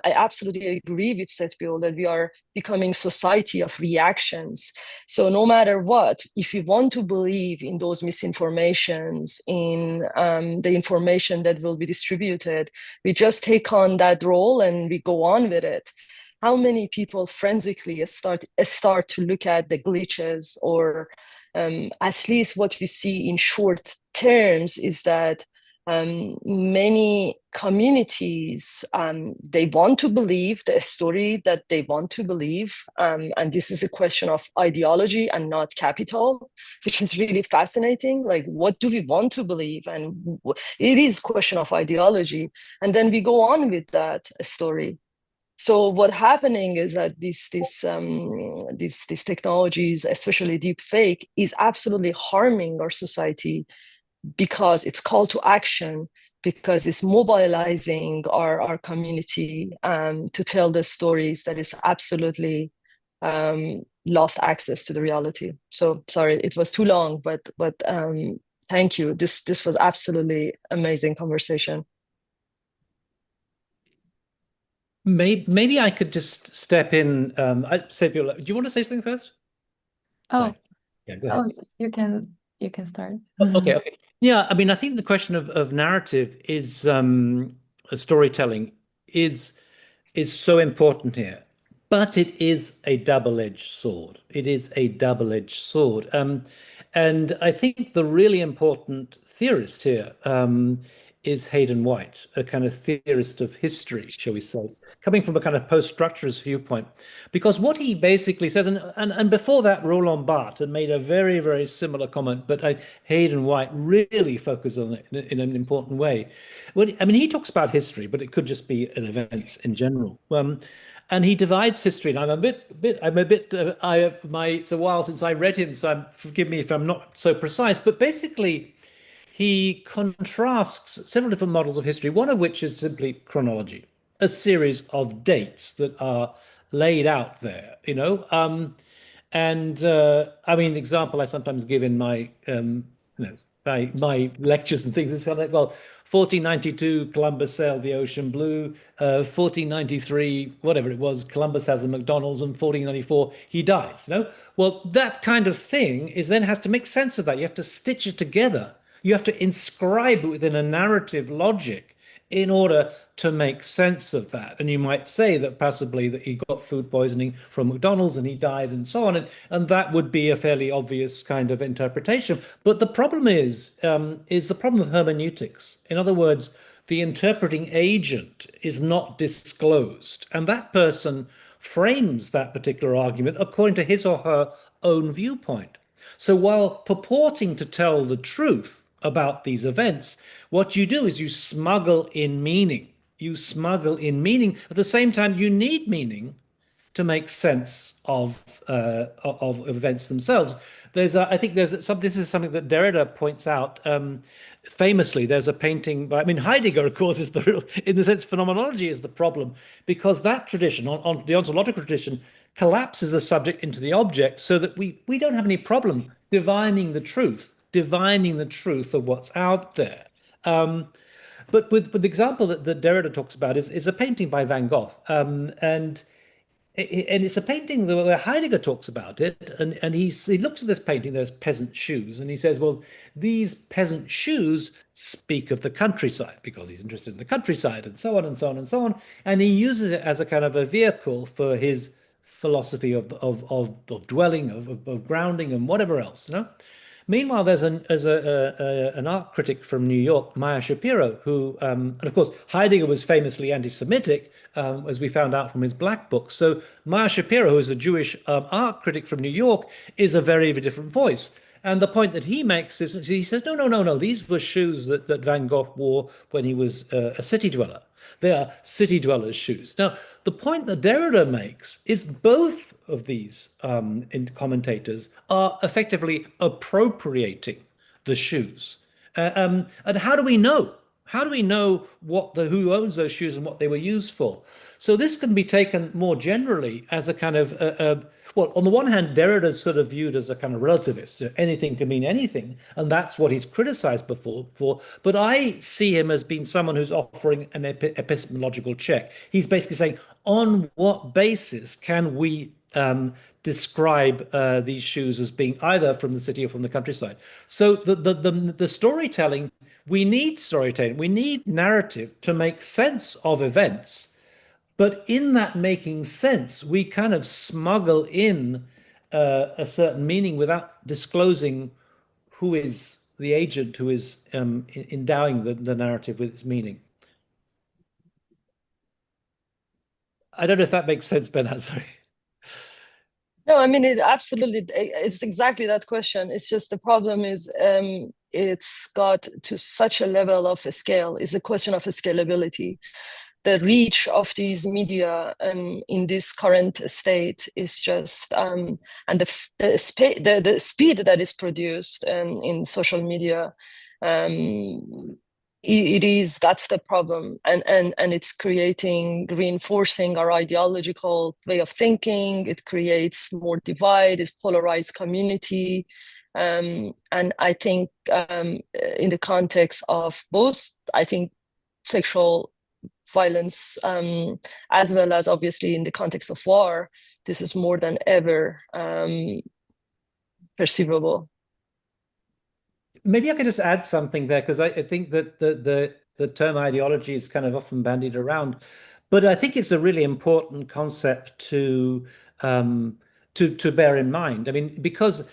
absolutely agree with Saetbyeol that we are becoming society of reactions. So no matter what, if you want to believe in those misinformations, in the information that will be distributed, we just take on that role and we go on with it. How many people forensically start to look at the glitches, or at least what we see in short terms is that many communities, they want to believe the story that they want to believe, and this is a question of ideology and not capital, which is really fascinating. Like, what do we want to believe? And it is a question of ideology, and then we go on with that story. So what's happening is that these technologies, especially deep fake, is absolutely harming our society, because it's call to action, because it's mobilizing our community to tell the stories that is absolutely lost access to the reality. So sorry, it was too long, but thank you. This was absolutely amazing conversation.
Maybe I could just step in. Saetbyeol, do you want to say something first?
Oh,
Sorry. Yeah, go ahead.
you can start.
Okay. Yeah, I mean, I think the question of narrative is storytelling is is so important here, but it is a double-edged sword. It is a double-edged sword. And I think the really important theorist here is Hayden White, a kind of theorist of history, shall we say, coming from a kind of post-structuralist viewpoint. Because what he basically says, and before that, Roland Barthes had made a very, very similar comment, but Hayden White really focused on it in an important way. Well, I mean, he talks about history, but it could just be an events in general. And he divides history, and it's a while since I read him, so forgive me if I'm not so precise. But basically, he contrasts several different models of history, one of which is simply chronology, a series of dates that are laid out there, and I mean, the example I sometimes give in my my lectures and things is kind of like, well, 1492, Columbus sailed the ocean blue. 1493, whatever it was, Columbus has a McDonald's, and 1494 he dies. Well, that kind of thing is then has to make sense of that. You have to stitch it together. You have to inscribe it within a narrative logic in order to make sense of that. And you might say that possibly that he got food poisoning from McDonald's and he died and so on. And that would be a fairly obvious kind of interpretation. But the problem is the problem of hermeneutics. In other words, the interpreting agent is not disclosed. And that person frames that particular argument according to his or her own viewpoint. So while purporting to tell the truth about these events, what you do is you smuggle in meaning. You smuggle in meaning. At the same time, you need meaning to make sense of events themselves. I think there's some. This is something that Derrida points out famously. There's a painting by, I mean, Heidegger, of course, is the real, in the sense, phenomenology is the problem, because that tradition, on the ontological tradition, collapses the subject into the object, so that we don't have any problem divining the truth of what's out there. But with the example that Derrida talks about is a painting by Van Gogh, and it's a painting where Heidegger talks about it, and he looks at this painting. There's peasant shoes, and he says, well, these peasant shoes speak of the countryside, because he's interested in the countryside, and so on and so on and so on. And he uses it as a kind of a vehicle for his philosophy of dwelling, of grounding, and whatever else. Meanwhile, there's an art critic from New York, Maya Shapiro, who, and of course, Heidegger was famously anti-Semitic, as we found out from his Black book. So Maya Shapiro, who is a Jewish art critic from New York, is a very, very different voice. And the point that he makes is, he says, no, these were shoes that Van Gogh wore when he was a city dweller. They are city dwellers' shoes. Now, the point that Derrida makes is both of these commentators are effectively appropriating the shoes. And how do we know? How do we know who owns those shoes and what they were used for? So this can be taken more generally as a kind of well, on the one hand, Derrida is sort of viewed as a kind of relativist. So anything can mean anything, and that's what he's criticized for. But I see him as being someone who's offering an epistemological check. He's basically saying, on what basis can we describe these shoes as being either from the city or from the countryside? So the storytelling, we need storytelling, we need narrative to make sense of events. But in that making sense, we kind of smuggle in a certain meaning without disclosing who is the agent who is endowing the narrative with its meaning. I don't know if that makes sense, Ben. Sorry.
No, I mean, it's exactly that question. It's just the problem is it's got to such a level of a scale. It's a question of a scalability. The reach of these media in this current state is just, and the speed that is produced in social media, that's the problem, and it's reinforcing our ideological way of thinking. It creates more divide, it's polarized community. And I think in the context of both, I think, sexual violence, as well as obviously in the context of war, this is more than ever perceivable.
Maybe I could just add something there, because I think that the term ideology is kind of often bandied around, but I think it's a really important concept to bear in mind. I mean, because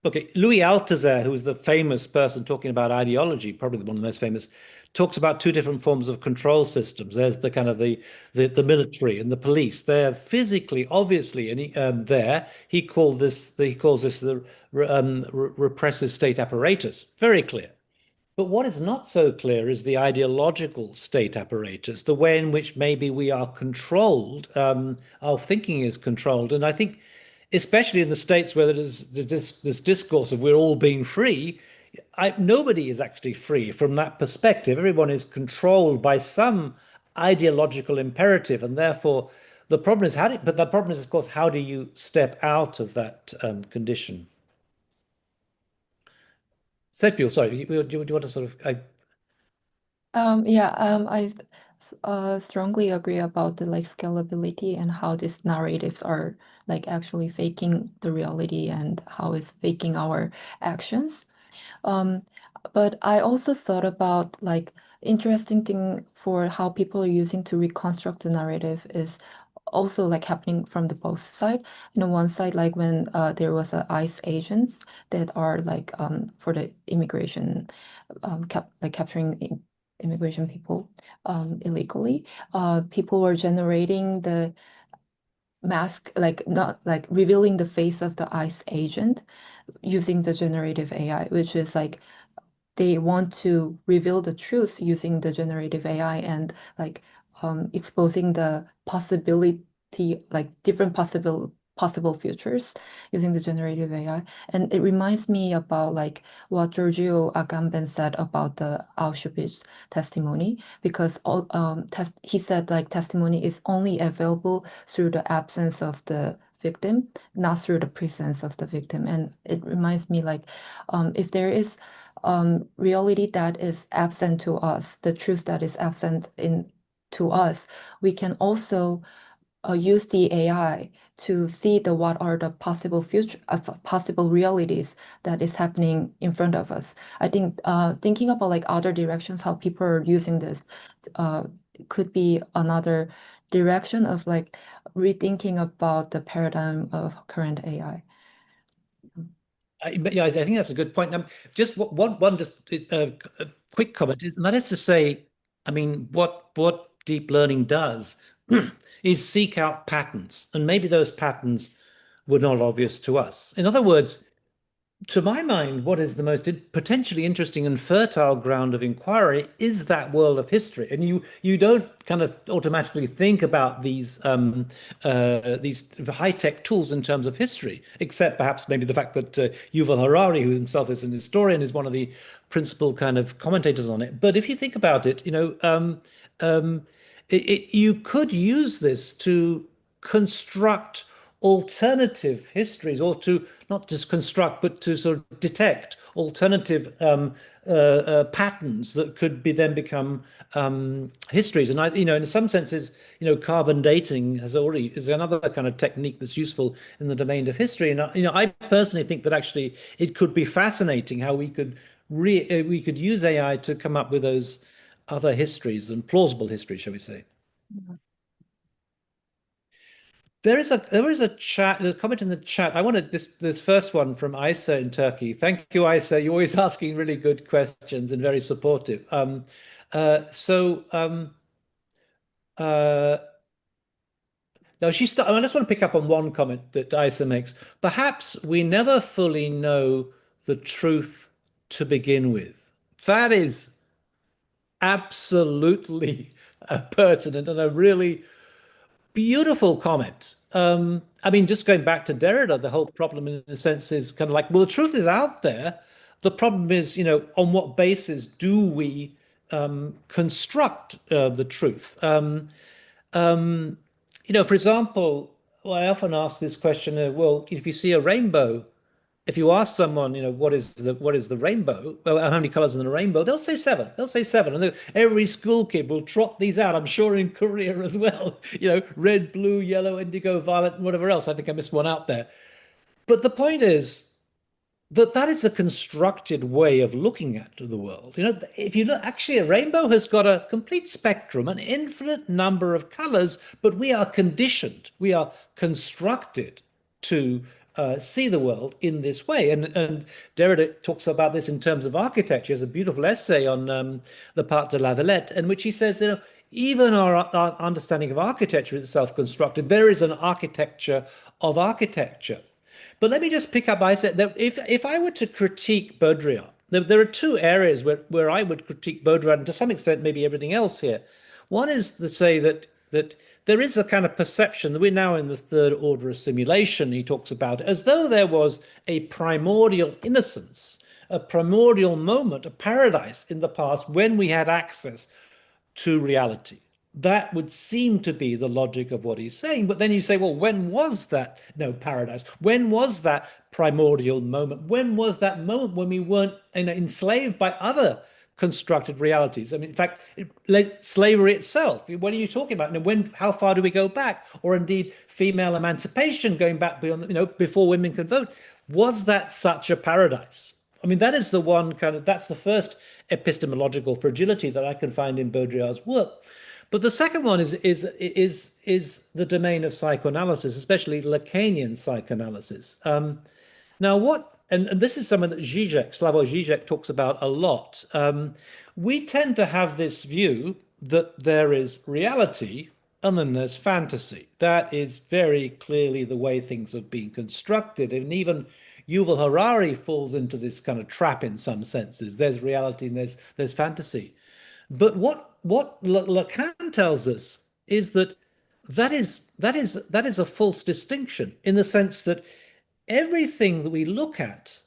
okay, Louis Althusser, who is the famous person talking about ideology, probably one of the most famous, talks about two different forms of control systems. There's the kind of the military and the police. They're physically, obviously, and he calls this the repressive state apparatus. Very clear. But what is not so clear is the ideological state apparatus, the way in which maybe we are controlled, our thinking is controlled. And I think, especially in the States where there's this discourse of we're all being free, nobody is actually free from that perspective. Everyone is controlled by some ideological imperative, and therefore the problem is but the problem is, of course, how do you step out of that condition? Saetbyeol, sorry, do you want to sort of?
I strongly agree about the like scalability and how these narratives are like actually faking the reality and how it's faking our actions. Um, but I also thought about like interesting thing for how people are using to reconstruct the narrative is also like happening from the both side. You know, one side like when there was a ICE agents that are like for the immigration capturing immigration people illegally. People were generating the mask like not like revealing the face of the ICE agent using the generative AI, which is like they want to reveal the truth using the generative AI and like exposing the possibility, like different possible futures using the generative AI. And it reminds me about like what Giorgio Agamben said about the Auschwitz testimony, because he said like testimony is only available through the absence of the victim, not through the presence of the victim. And it reminds me like if there is reality that is absent to us, the truth that is absent in to us, we can also use the AI to see the what are the possible future possible realities that is happening in front of us. I think thinking about like other directions, how people are using this could be another direction of like rethinking about the paradigm of current AI.
But yeah, I think that's a good point. Just one just quick comment, and that is to say, I mean, what deep learning does is seek out patterns, and maybe those patterns were not obvious to us. In other words, to my mind, what is the most potentially interesting and fertile ground of inquiry is that world of history. And you don't kind of automatically think about these high-tech tools in terms of history, except perhaps maybe the fact that Yuval Harari, who himself is an historian, is one of the principal kind of commentators on it. But if you think about it, you could use this to construct alternative histories, or to not just construct, but to sort of detect alternative patterns that could be then become histories. And in some senses, carbon dating is another kind of technique that's useful in the domain of history. And I personally think that actually it could be fascinating how we could use AI to come up with those other histories and plausible histories, shall we say? There is a chat, there's a comment in the chat. I wanted this first one from Isa in Turkey. Thank you, Isa. You're always asking really good questions and very supportive. Now I just want to pick up on one comment that Isa makes. Perhaps we never fully know the truth to begin with. That is absolutely pertinent and a really beautiful comment. I mean, just going back to Derrida, the whole problem in a sense is kind of like, well, the truth is out there. The problem is, on what basis do we construct the truth? For example, well, I often ask this question, well, if you see a rainbow, if you ask someone, what is the rainbow? Well, how many colors in the rainbow? They'll say seven. They'll say seven, and every school kid will trot these out. I'm sure in Korea as well. Red, blue, yellow, indigo, violet, and whatever else. I think I missed one out there. But the point is that is a constructed way of looking at the world. If you look, actually, a rainbow has got a complete spectrum, an infinite number of colors, but we are conditioned, we are constructed to see the world in this way. And Derrida talks about this in terms of architecture. There's a beautiful essay on the Part de la Villette, in which he says, even our understanding of architecture is itself constructed. There is an architecture of architecture. But let me just pick up. I said that if I were to critique Baudrillard, there are two areas where I would critique Baudrillard, and to some extent maybe everything else here. One is to say that there is a kind of perception that we're now in the third order of simulation. He talks about as though there was a primordial innocence a primordial moment, a paradise in the past when we had access to reality. That would seem to be the logic of what he's saying. But then you say, well, when was that paradise? When was that primordial moment? When was that moment when we weren't enslaved by other constructed realities? I mean, in fact, slavery itself. What are you talking about? When? How far do we go back? Or indeed, female emancipation going back beyond, before women could vote. Was that such a paradise? I mean, that is the one that's the first epistemological fragility that I can find in Baudrillard's work. But the second one is the domain of psychoanalysis, especially Lacanian psychoanalysis. Now, and this is something that Slavoj Žižek talks about a lot. We tend to have this view that there is reality and then there's fantasy. That is very clearly the way things have been constructed. And even Yuval Harari falls into this kind of trap in some senses. There's reality and there's fantasy. But what Lacan tells us is that that is a false distinction, in the sense that everything that we look at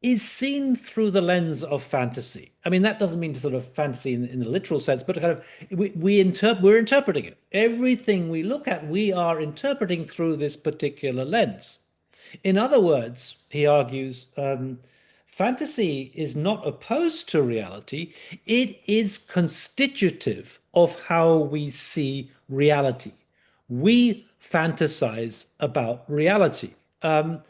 is seen through the lens of fantasy. I mean, that doesn't mean sort of fantasy in the literal sense, but kind of we're interpreting it. Everything we look at, we are interpreting through this particular lens. In other words, he argues, fantasy is not opposed to reality. It is constitutive of how we see reality. We fantasize about reality. And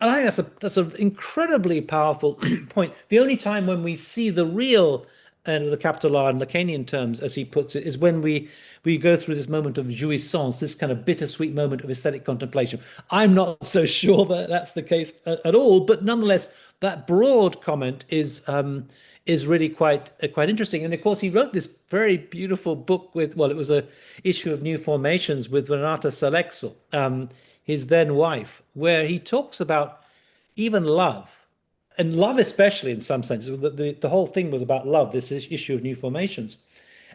I think that's an incredibly powerful point. The only time when we see the real, and the capital R in Lacanian terms, as he puts it, is when we go through this moment of jouissance, this kind of bittersweet moment of aesthetic contemplation. I'm not so sure that that's the case at all, but nonetheless, that broad comment is really quite interesting. And of course, he wrote this very beautiful book with, well, it was a issue of New Formations with Renata Selexel, his then wife, where he talks about even love, and love especially in some senses. The whole thing was about love, this issue of New Formations.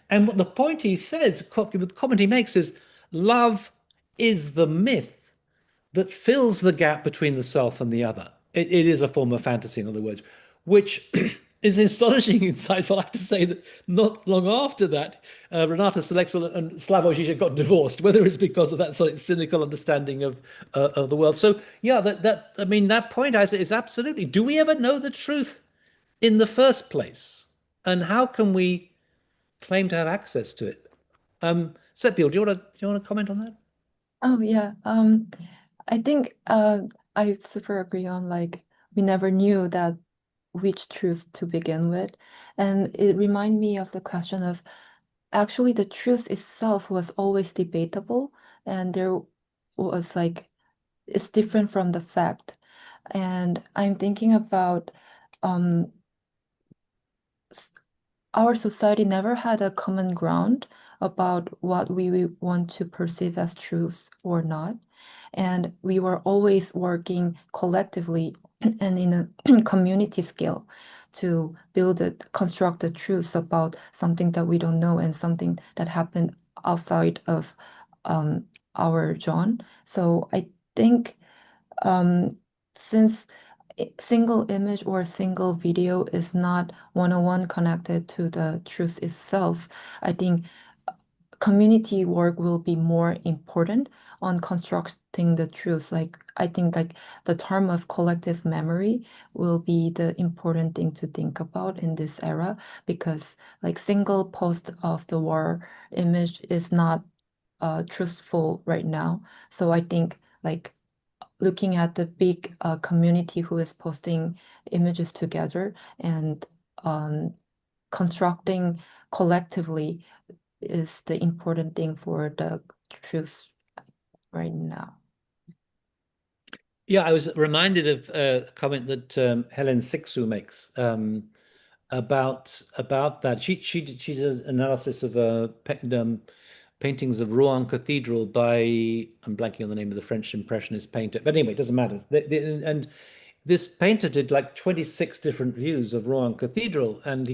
And what the point he says, the comment he makes is, love is the myth that fills the gap between the self and the other. It is a form of fantasy, in other words, which is astonishing insightful. I have to say that not long after that, Renata Selexel and Slavoj Žižek got divorced, whether it's because of that sort of cynical understanding of the world. So yeah, I mean, that point is absolutely. Do we ever know the truth in the first place? And how can we claim to have access to it? Saetbyeol, do you want to comment on that?
Oh yeah. I think I super agree on, like, we never knew that which truth to begin with. And it reminded me of the question of, actually the truth itself was always debatable, and there was like, it's different from the fact. And I'm thinking about our society never had a common ground about what we want to perceive as truth or not. And we were always working collectively and in a community scale to construct the truths about something that we don't know and something that happened outside of our John. So I think since single image or single video is not one-on-one connected to the truth itself, I think community work will be more important on constructing the truth. Like, I think like the term of collective memory will be the important thing to think about in this era, because like single post of the war image is not truthful right now. So I think like looking at the big community who is posting images together and constructing collectively is the important thing for the truth right now.
Yeah, I was reminded of a comment that Helen Sixu makes about that. She does analysis of paintings of Rouen Cathedral by, I'm blanking on the name of the French Impressionist painter, but anyway, it doesn't matter. And this painter did like 26 different views of Rouen Cathedral, and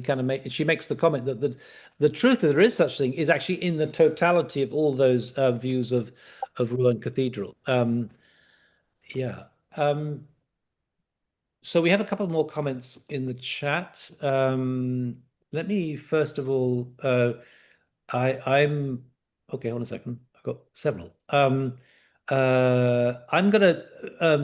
she makes the comment that the truth that there is such thing is actually in the totality of all those views of Rouen Cathedral. Yeah. So we have a couple more comments in the chat. Let me first of all, I'm okay. Hold on a second. I've got several. I'm gonna.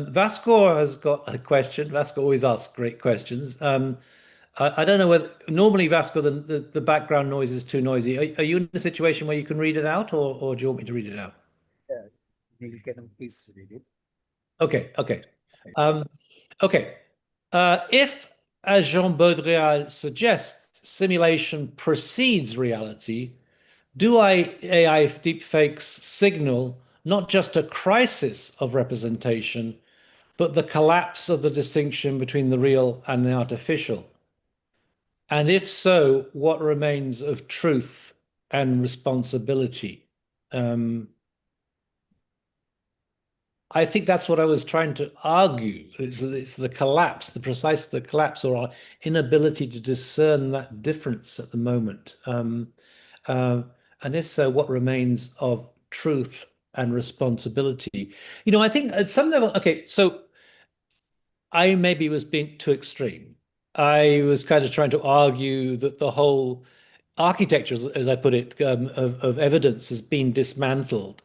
Vasco has got a question. Vasco always asks great questions. I don't know whether normally Vasco the background noise is too noisy. Are you in a situation where you can read it out, or do you want me to read it out?
Yeah, you can please read it.
Okay, okay. Um, okay. If, as Jean Baudrillard suggests, simulation precedes reality, do AI deepfakes signal not just a crisis of representation, but the collapse of the distinction between the real and the artificial? And if so, what remains of truth and responsibility? Um, I think that's what I was trying to argue. It's the collapse, the collapse, or our inability to discern that difference at the moment. Uh, and if so, what remains of truth and responsibility? I think at some level, okay, so I maybe was being too extreme. I was kind of trying to argue that the whole architecture, as I put it, of evidence has been dismantled.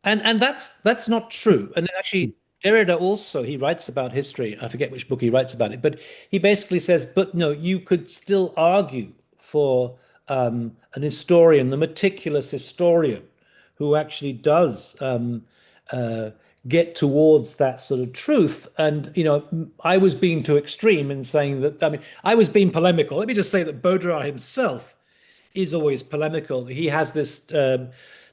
And that's not true. And actually, Derrida also he writes about history. I forget which book he writes about it, but he basically says, but no, you could still argue for an historian, the meticulous historian, who actually does uh, get towards that sort of truth. And I was being too extreme in saying that. I mean, I was being polemical. Let me just say that Baudrillard himself is always polemical. He has this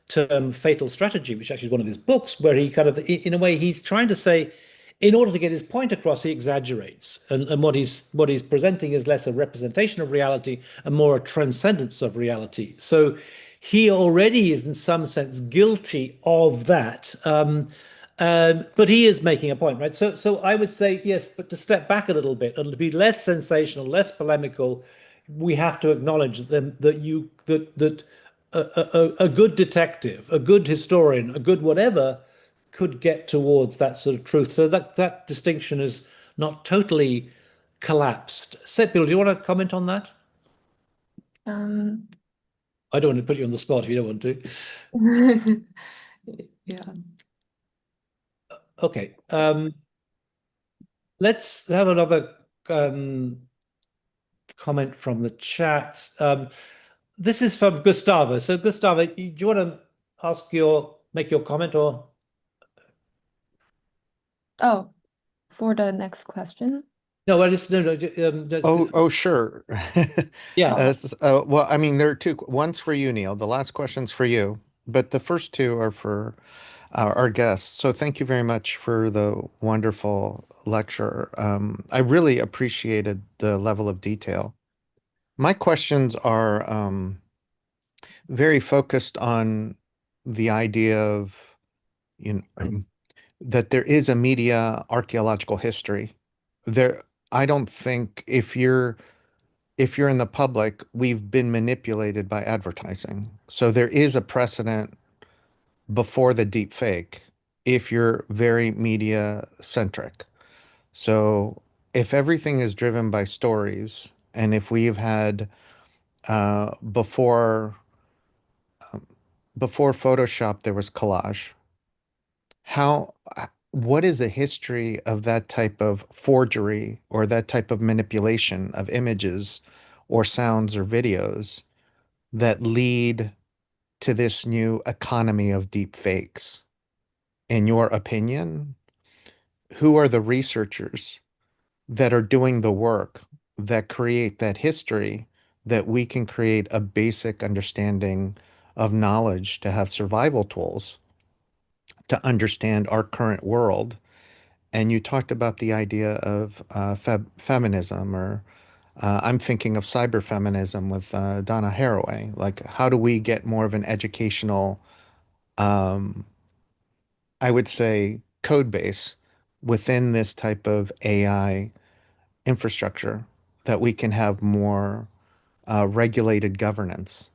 term fatal strategy, which actually is one of his books, where he kind of, in a way, he's trying to say, in order to get his point across, he exaggerates, and what he's presenting is less a representation of reality and more a transcendence of reality. So he already is, in some sense, guilty of that. But he is making a point, right? So I would say yes, but to step back a little bit and to be less sensational, less polemical, we have to acknowledge that a good detective, a good historian, a good whatever could get towards that sort of truth. So that distinction is not totally collapsed. Saetbyeol, do you want to comment on that?
Um,
I don't want to put you on the spot if you don't want to.
yeah.
Okay. Let's have another comment from the chat. This is from Gustavo. So Gustavo, do you want to make your comment or?
Oh, for the next question.
No, well, just no, no.
Oh, sure.
Yeah.
Well, I mean, there are two. One's for you, Neil. The last question's for you, but the first two are for our guests. So thank you very much for the wonderful lecture. I really appreciated the level of detail. My questions are very focused on the idea of, you know, that there is a media archaeological history. There, I don't think if you're in the public, we've been manipulated by advertising. So there is a precedent before the deep fake if you're very media centric. So if everything is driven by stories, and if we've had before Photoshop, there was collage. How, what is the history of that type of forgery or that type of manipulation of images or sounds or videos that lead to this new economy of deep fakes? In your opinion, who are the researchers that are doing the work that create that history that we can create a basic understanding of knowledge to have survival tools to understand our current world? And you talked about the idea of feminism, or I'm thinking of cyberfeminism with Donna Haraway. Like, how do we get more of an educational, um, I would say, code base within this type of AI infrastructure that we can have more regulated governance?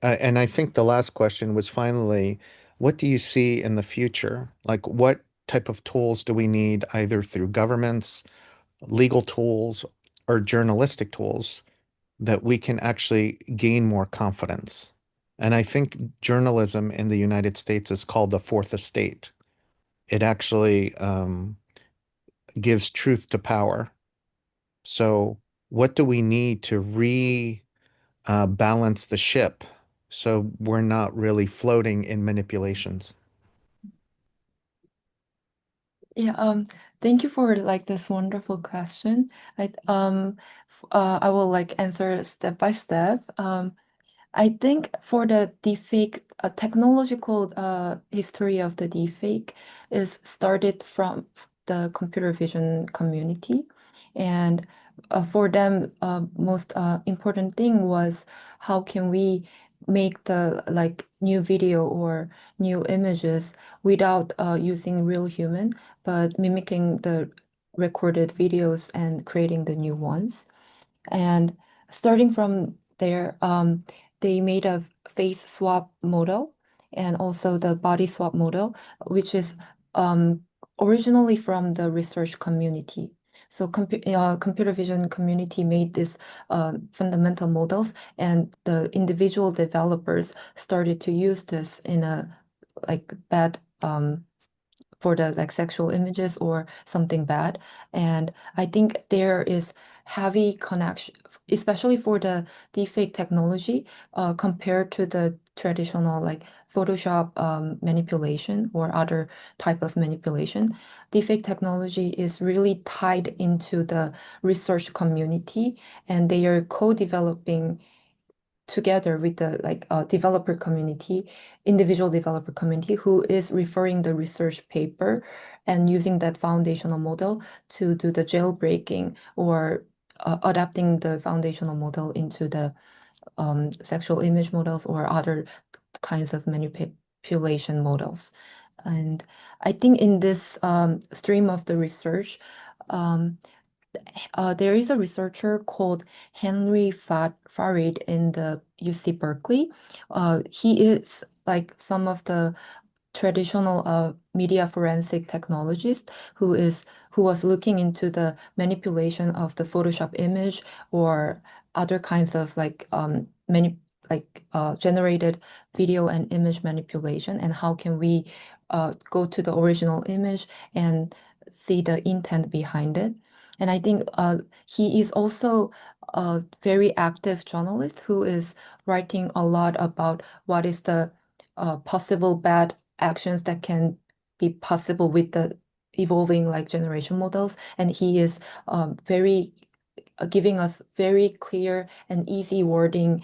And I think the last question was finally, what do you see in the future? Like, what type of tools do we need, either through governments, legal tools, or journalistic tools, that we can actually gain more confidence? And I think journalism in the United States is called the fourth estate. It actually gives truth to power. So, what do we need to balance the ship so we're not really floating in manipulations?
Yeah, thank you for like this wonderful question. I will like answer step by step. I think for the deepfake, technological history of the deepfake is started from the computer vision community. And for them, most important thing was how can we make the like new video or new images without using real human, but mimicking the recorded videos and creating the new ones. And starting from there, they made a face swap model and also the body swap model, which is um, originally from the research community. So computer vision community made these fundamental models, and the individual developers started to use this in a like bad for the like sexual images or something bad. And I think there is heavy connection, especially for the deepfake technology, compared to the traditional like Photoshop manipulation or other type of manipulation. Deepfake technology is really tied into the research community, and they are co-developing together with the like developer community, individual developer community who is referring the research paper and using that foundational model to do the jailbreaking or adapting the foundational model into the sexual image models or other kinds of manipulation models. And I think in this stream of the research, um, there is a researcher called Henry Farid in the UC Berkeley. He is like some of the traditional media forensic technologist who was looking into the manipulation of the Photoshop image or other kinds of like generated video and image manipulation, and how can we go to the original image and see the intent behind it. And I think he is also a very active journalist who is writing a lot about what is the possible bad actions that can be possible with the evolving like generation models. And he is very giving us very clear and easy wording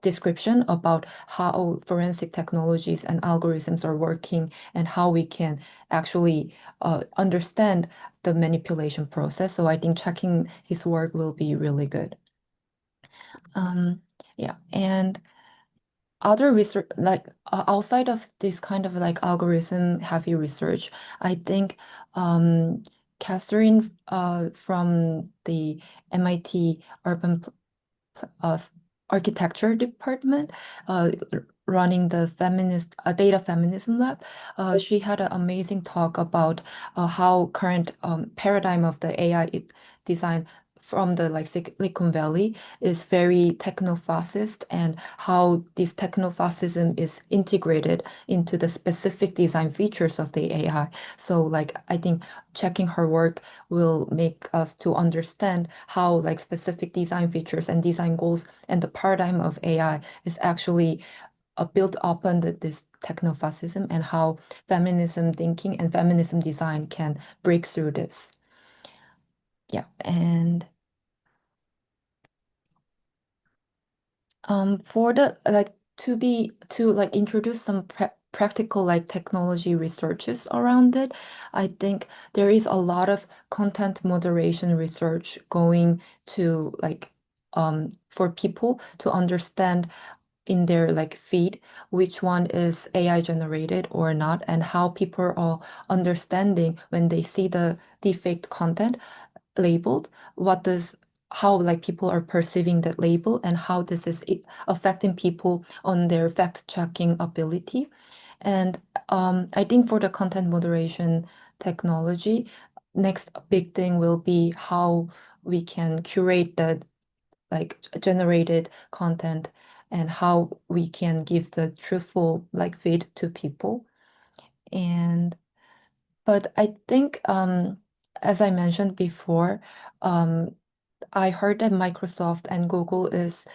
description about how forensic technologies and algorithms are working and how we can actually understand the manipulation process. So I think checking his work will be really good. Yeah, and other research, like outside of this kind of like algorithm heavy research, I think Catherine from the MIT Urban uh, Architecture Department, running the feminist data feminism lab. She had an amazing talk about how current paradigm of the AI design from the like Silicon Valley is very techno-fascist, and how this techno-fascism is integrated into the specific design features of the AI. So like I think checking her work will make us to understand how like specific design features and design goals and the paradigm of AI is actually built upon this techno-fascism, and how feminism thinking and feminism design can break through this. Yeah, and for the like to like introduce some practical like technology researches around it, I think there is a lot of content moderation research going to like for people to understand in their like feed which one is AI generated or not, and how people are understanding when they see the deepfake content labeled, what does how like people are perceiving that label, and how this is affecting people on their fact checking ability. And I think for the content moderation technology, next big thing will be how we can curate the like generated content and how we can give the truthful like feed to people. And but I think as I mentioned before, um, I heard that Microsoft and Google is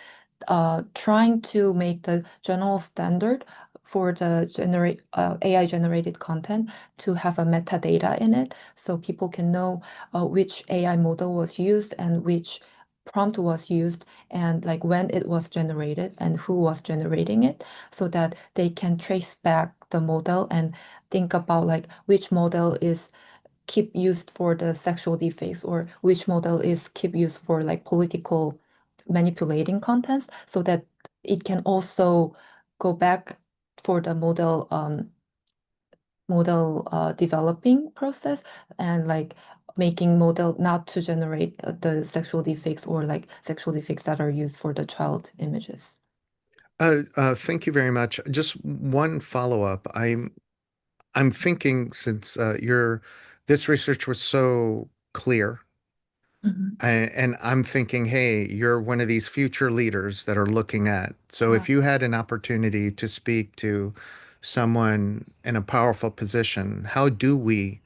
trying to make the general standard for the AI generated content to have a metadata in it, so people can know which AI model was used and which prompt was used and like when it was generated and who was generating it, so that they can trace back the model and think about like which model is keep used for the sexual deepfakes or which model is keep used for like political manipulating contents, so that it can also go back for the model developing process and like making model not to generate the sexual defects or like sexual defects that are used for the child images.
Thank you very much. Just one follow-up. I'm thinking since your this research was so clear,
Mhm.
and I'm thinking, hey, you're one of these future leaders that are looking at. So
Yeah.
if you had an opportunity to speak to someone in a powerful position, how do we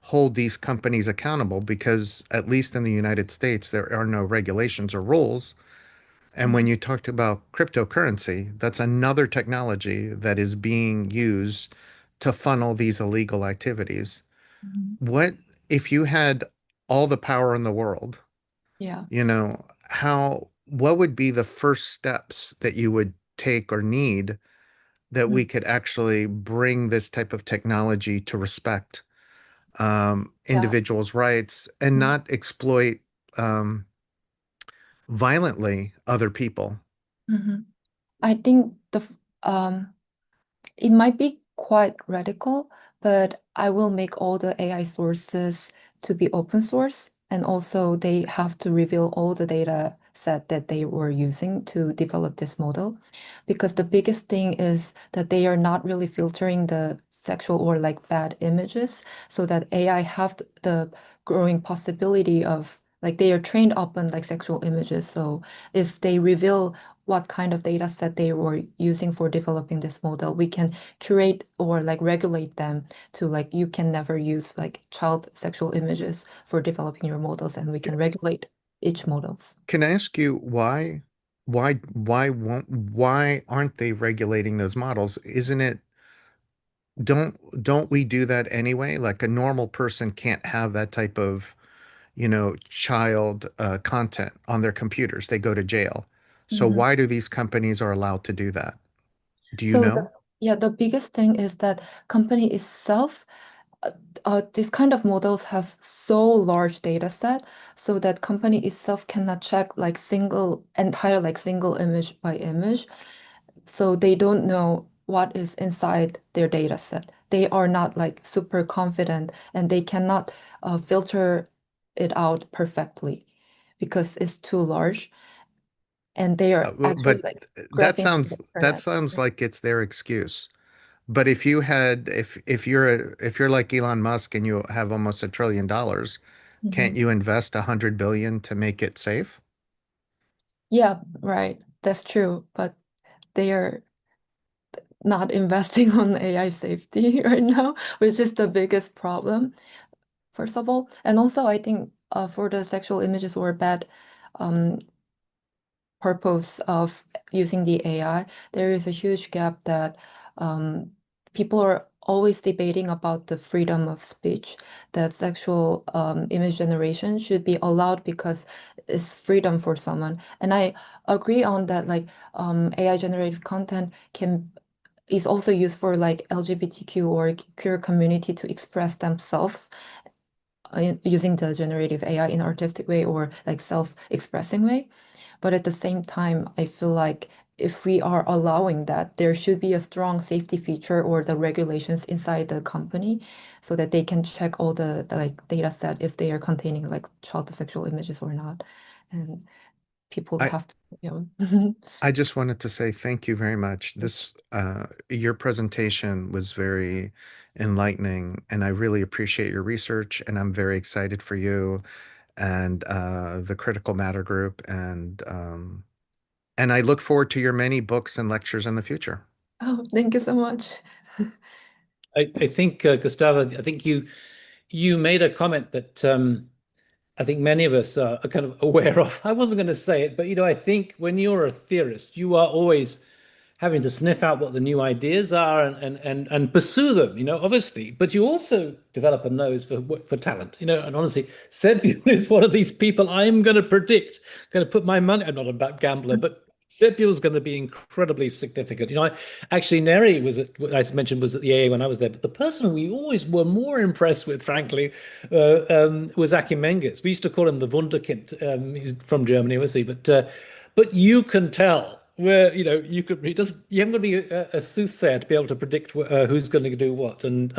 hold these companies accountable? Because at least in the United States, there are no regulations or rules. And when
Mhm.
you talked about cryptocurrency, that's another technology that is being used to funnel these illegal activities.
Mhm.
What if you had all the power in the world?
Yeah.
What would be the first steps that you would take or need that
Mm.
we could actually bring this type of technology to respect
Yeah.
individuals' rights and
Mm.
not exploit um, violently other people?
Mhm. I think um it might be quite radical, but I will make all the AI sources to be open source. And also they have to reveal all the data set that they were using to develop this model. Because the biggest thing is that they are not really filtering the sexual or like bad images, so that AI have the growing possibility of like they are trained up on like sexual images. So if they reveal what kind of data set they were using for developing this model, we can curate or like regulate them to like you can never use like child sexual images for developing your models, and we can regulate each models.
Can I ask you why aren't they regulating those models? Isn't it don't we do that anyway? Like a normal person can't have that type of, child content on their computers. They go to jail. So
Mhm.
why do these companies are allowed to do that? Do you
So
know?
yeah, the biggest thing is that company itself, these kind of models have so large data set, so that company itself cannot check like single image by image. So they don't know what is inside their data set. They are not like super confident and they cannot filter it out perfectly because it's too large and they are actually
But
like
that
grabbing from the
sounds
internet.
like it's their excuse. But if you had if you're like Elon Musk and you have almost $1 trillion, can't
Mhm.
you invest 100 billion to make it safe?
Yeah, right. That's true. But they are not investing on AI safety right now, which is the biggest problem, first of all. And also, I think for the sexual images or bad um, purpose of using the AI, there is a huge gap that um, people are always debating about the freedom of speech, that sexual image generation should be allowed because it's freedom for someone. And I agree on that, like AI generated content can is also used for like LGBTQ or queer community to express themselves using the generative AI in artistic way or like self-expressing way. But at the same time, I feel like if we are allowing that, there should be a strong safety feature or the regulations inside the company so that they can check all the like data set if they are containing like child sexual images or not. And people
I
have to, you know.
I just wanted to say thank you very much. Your presentation was very enlightening, and I really appreciate your research, and I'm very excited for you and the Critical Matter group, and I look forward to your many books and lectures in the future.
Oh, thank you so much.
I think, Gustavo, I think you made a comment that I think many of us are kind of aware of. I wasn't going to say it, but I think when you're a theorist, you are always having to sniff out what the new ideas are and pursue them, obviously. But you also develop a nose for talent, and honestly, Saetbyeol is one of these people I'm going to predict, going to put my money. I'm not a gambler, but Saetbyeol is going to be incredibly significant. Actually, Neri I mentioned, was at the AA when I was there, but the person who we always were more impressed with, frankly, was Aki Menges. We used to call him the Wunderkind. He's from Germany, obviously, but you can tell where you could you haven't got to be a soothsayer to be able to predict who's going to do what, and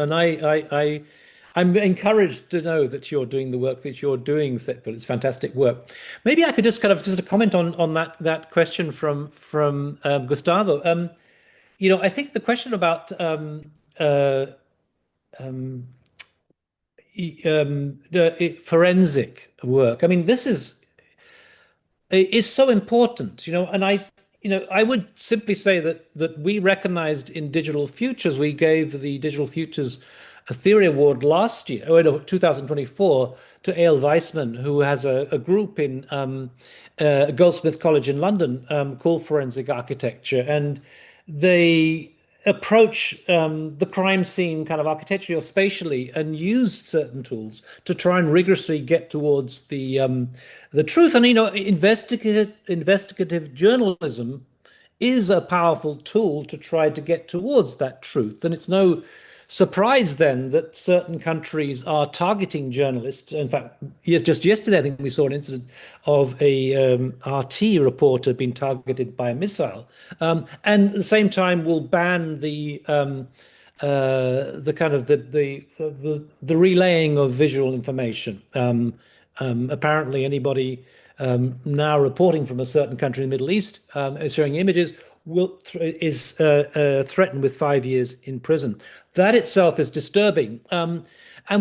I'm encouraged to know that you're doing the work that you're doing, Saetbyeol. It's fantastic work. Maybe I could just kind of just a comment on that question from Gustavo. I think the question about forensic work. I mean, this is so important, and I would simply say that we recognized in Digital Futures, we gave the Digital Futures a Theory Award last year, or no, 2024, to Eyal Weissman, who has a group in Goldsmith College in London called Forensic Architecture, and they approach the crime scene kind of architecturally or spatially and use certain tools to try and rigorously get towards the truth. And investigative journalism is a powerful tool to try to get towards that truth. And it's no surprise then that certain countries are targeting journalists. In fact, yes, just yesterday, I think we saw an incident of a RT reporter being targeted by a missile, and at the same time will ban the kind of the relaying of visual information. Apparently, anybody now reporting from a certain country in the Middle East showing images is threatened with 5 years in prison. That itself is disturbing. And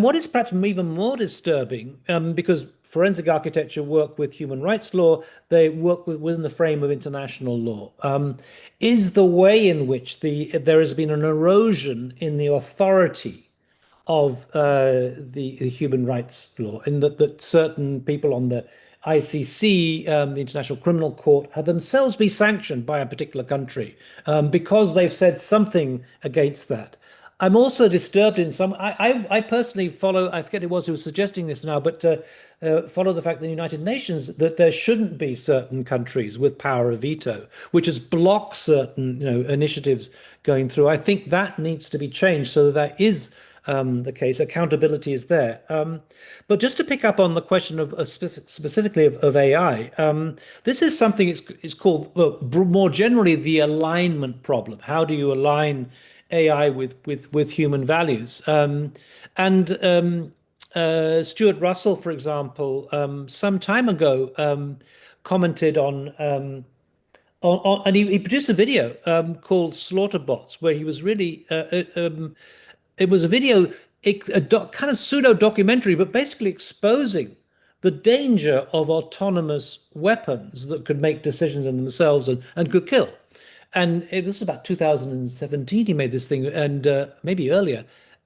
what is perhaps even more disturbing, because forensic architecture work with human rights law, they work within the frame of international law, is the way in which there has been an erosion in the authority of the human rights law, and that certain people on the ICC, the International Criminal Court, have themselves been sanctioned by a particular country because they've said something against that. I'm also disturbed in some. I personally follow. I forget who it was who was suggesting this now, but follow the fact that the United Nations that there shouldn't be certain countries with power of veto, which has blocked certain initiatives going through. I think that needs to be changed so that is the case. Accountability is there. But just to pick up on the question of specifically of AI, this is something it's called, well, more generally, the alignment problem. How do you align AI with human values? Stuart Russell, for example, some time ago commented on and he produced a video called Slaughterbots, where he was really it was a video, kind of pseudo documentary, but basically exposing the danger of autonomous weapons that could make decisions in themselves and could kill. And it was about 2017 he made this thing, and maybe earlier.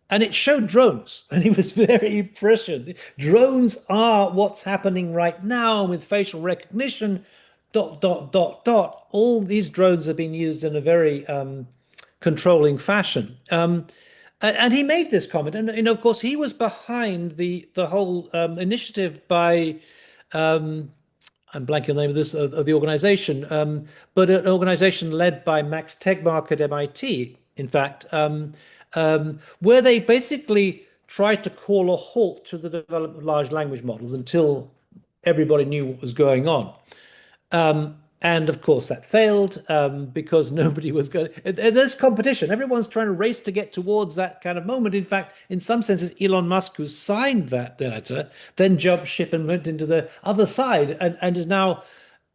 And it showed drones, and he was very prescient. Drones are what's happening right now with facial recognition, ... All these drones are being used in a very controlling fashion. And he made this comment, and of course he was behind the whole initiative by I'm blanking on the name of this of the organization, but an organization led by Max Tegmark at MIT, in fact, where they basically tried to call a halt to the development of large language models until everybody knew what was going on. And of course that failed because nobody was going. There's competition. Everyone's trying to race to get towards that kind of moment. In fact, in some senses, Elon Musk, who signed that letter, then jumped ship and went into the other side and is now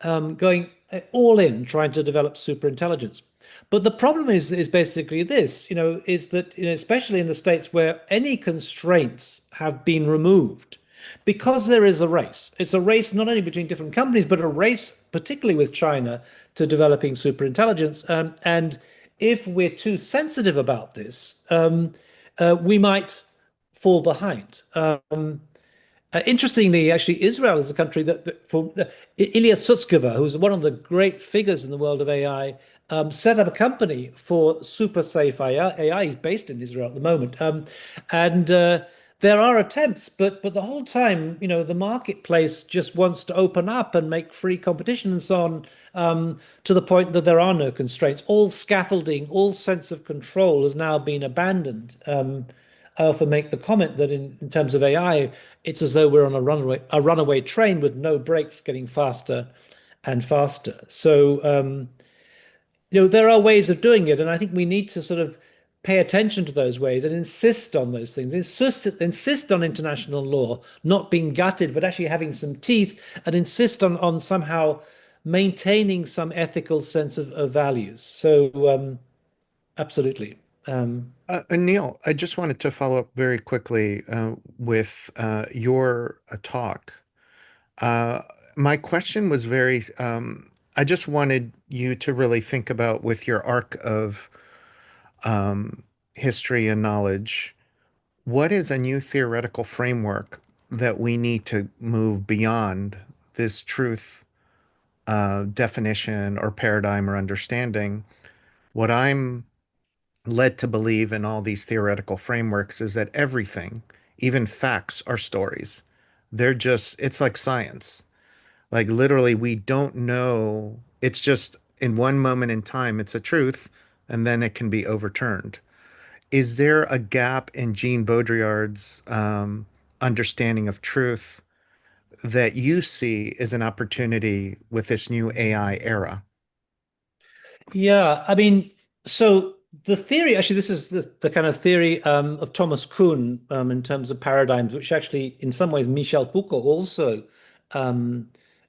going all in, trying to develop superintelligence. But the problem is basically this, is that, especially in the States where any constraints have been removed, because there is a race. It's a race not only between different companies, but a race, particularly with China, to developing superintelligence. And if we're too sensitive about this, we might fall behind. Interestingly, actually, Israel is a country that for Ilya Sutskever, who's one of the great figures in the world of AI, set up a company for super safe AI. AI is based in Israel at the moment, and there are attempts, but the whole time, the marketplace just wants to open up and make free competition and so on, to the point that there are no constraints. All scaffolding, all sense of control has now been abandoned. I often make the comment that in terms of AI, it's as though we're on a runaway train with no brakes, getting faster and faster. So there are ways of doing it, and I think we need to sort of pay attention to those ways and insist on those things. Insist on international law not being gutted, but actually having some teeth, and insist on somehow maintaining some ethical sense of values. So absolutely.
Neil, I just wanted to follow up very quickly with your talk. Uh, my question was I just wanted you to really think about, with your arc of um, history and knowledge, what is a new theoretical framework that we need to move beyond this truth definition or paradigm or understanding? What I'm led to believe in all these theoretical frameworks is that everything, even facts, are stories. It's like science. Like literally, we don't know. It's just in one moment in time, it's a truth, and then it can be overturned. Is there a gap in Jean Baudrillard's understanding of truth that you see as an opportunity with this new AI era?
Yeah, I mean, so the theory, actually, this is the kind of theory of Thomas Kuhn, in terms of paradigms, which actually, in some ways, Michel Foucault also um,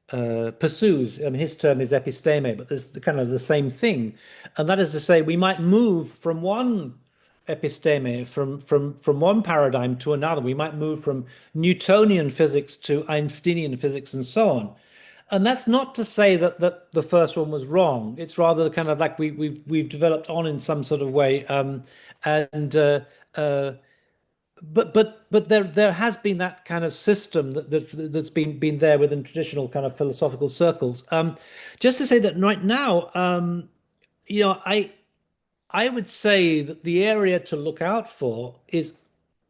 pursues. I mean, his term is episteme, but there's the same thing, and that is to say, we might move from one episteme, from one paradigm to another. We might move from Newtonian physics to Einsteinian physics, and so on. And that's not to say that the first one was wrong. It's rather kind of like we've developed on in some sort of way, and uh, but there has been that kind of system that's been there within traditional kind of philosophical circles. Just to say that right now, I would say that the area to look out for is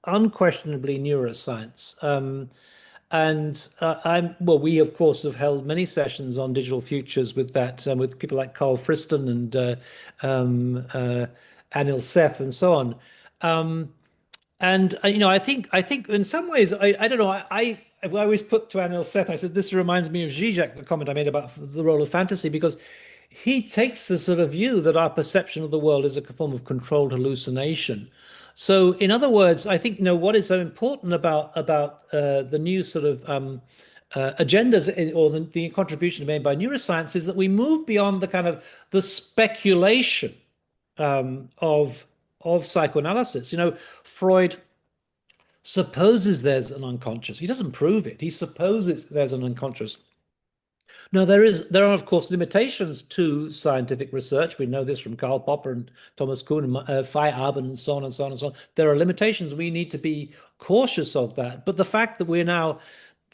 unquestionably neuroscience. We of course have held many sessions on digital futures with that, with people like Carl Friston and um, uh, Anil Seth and so on. Um, and I think in some ways, I don't know. I always put to Anil Seth, I said, this reminds me of Zizek, the comment I made about the role of fantasy, because he takes the sort of view that our perception of the world is a form of controlled hallucination. So, in other words, I think what is so important about the new sort of agendas, or the contribution made by neuroscience, is that we move beyond the kind of the speculation of psychoanalysis. Freud supposes there's an unconscious. He doesn't prove it. He supposes there's an unconscious. Now, there are, of course, limitations to scientific research. We know this from Karl Popper and Thomas Kuhn and Feyerabend and so on and so on and so on. There are limitations. We need to be cautious of that. But the fact that we're now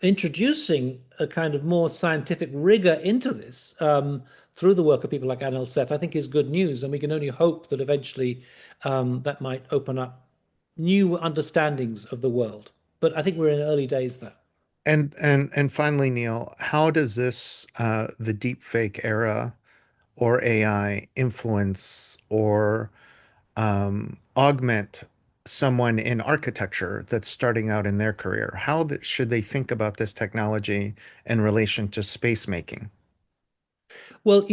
introducing a kind of more scientific rigor into this, through the work of people like Anil Seth, I think is good news. And we can only hope that eventually that might open up new understandings of the world. But I think we're in early days there.
And finally, Neil, how does the deepfake era or AI influence or augment someone in architecture that's starting out in their career? Should they think about this technology in relation to space making?
Well,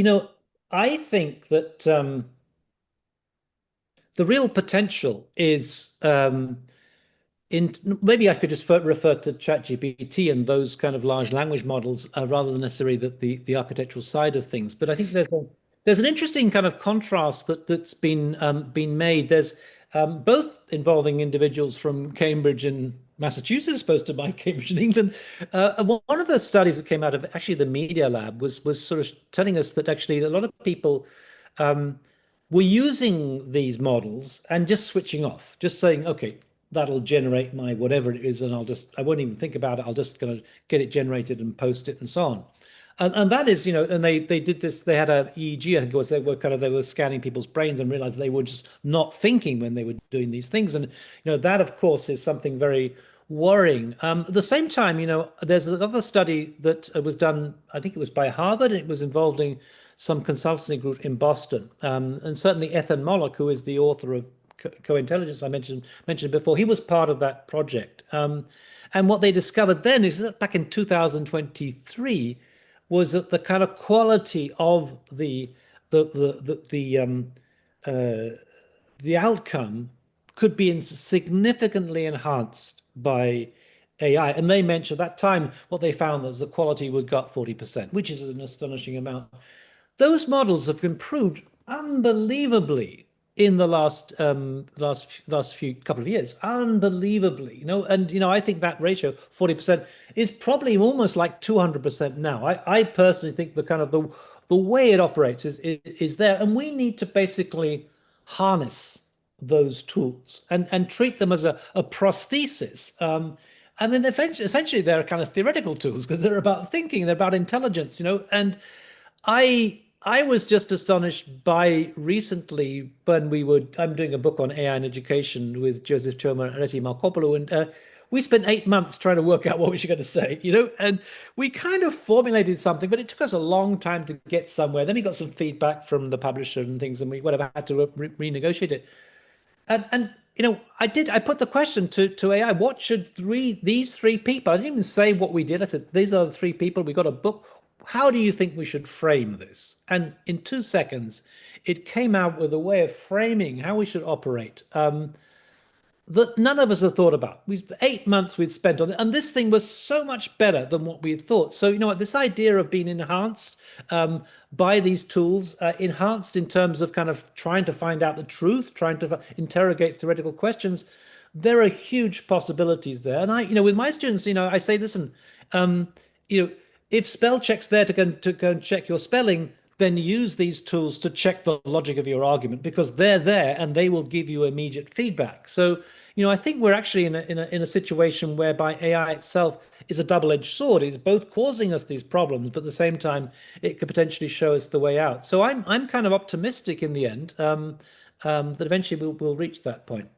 I think that the real potential maybe I could just refer to ChatGPT and those kind of large language models rather than necessarily the architectural side of things. But I think there's an interesting kind of contrast that's been made. There's both involving individuals from Cambridge and Massachusetts, opposed to my Cambridge in England. One of the studies that came out of actually the Media Lab was sort of telling us that actually a lot of people um, were using these models and just switching off, just saying, okay, that'll generate my whatever it is, and I won't even think about it. I'll just gonna get it generated and post it and so on. And that is, and they did this, they had a EEG, I think it was, they were scanning people's brains and realized they were just not thinking when they were doing these things. And, that of course is something very worrying. At the same time, there's another study that was done, I think it was by Harvard, and it was involving some consultancy group in Boston. And certainly Ethan Mollick, who is the author of Co-Intelligence I mentioned before, he was part of that project. And what they discovered then is that back in 2023 was that the kind of quality of the outcome could be significantly enhanced by AI. And they mentioned at that time what they found was the quality was got 40%, which is an astonishing amount. Those models have improved unbelievably in the last few couple of years, unbelievably, and I think that ratio 40% is probably almost like 200% now. I personally think the way it operates is there, and we need to basically harness those tools and treat them as a prosthesis. I mean, essentially, they're kind of theoretical tools because they're about thinking, they're about intelligence, and I was just astonished by recently when I'm doing a book on AI and education with Joseph Choma and Eti Markopoulou, and we spent 8 months trying to work out what we were going to say, and we kind of formulated something, but it took us a long time to get somewhere. Then we got some feedback from the publisher and things, and we had to renegotiate it. And I put the question to AI, what should these three people, I didn't even say what we did. I said, these are the three people, we got a book. How do you think we should frame this? And in 2 seconds, it came out with a way of framing how we should operate. That none of us have thought about. 8 months we'd spent on it, and this thing was so much better than what we had thought. So, what, this idea of being enhanced by these tools, enhanced in terms of kind of trying to find out the truth, trying to interrogate theoretical questions, there are huge possibilities there. And with my students, I say, listen, if spell check's there to go and check your spelling, then use these tools to check the logic of your argument, because they're there and they will give you immediate feedback. So, I think we're actually in a situation whereby AI itself is a double-edged sword. It's both causing us these problems, but at the same time, it could potentially show us the way out. So I'm kind of optimistic in the end that eventually we'll reach that point.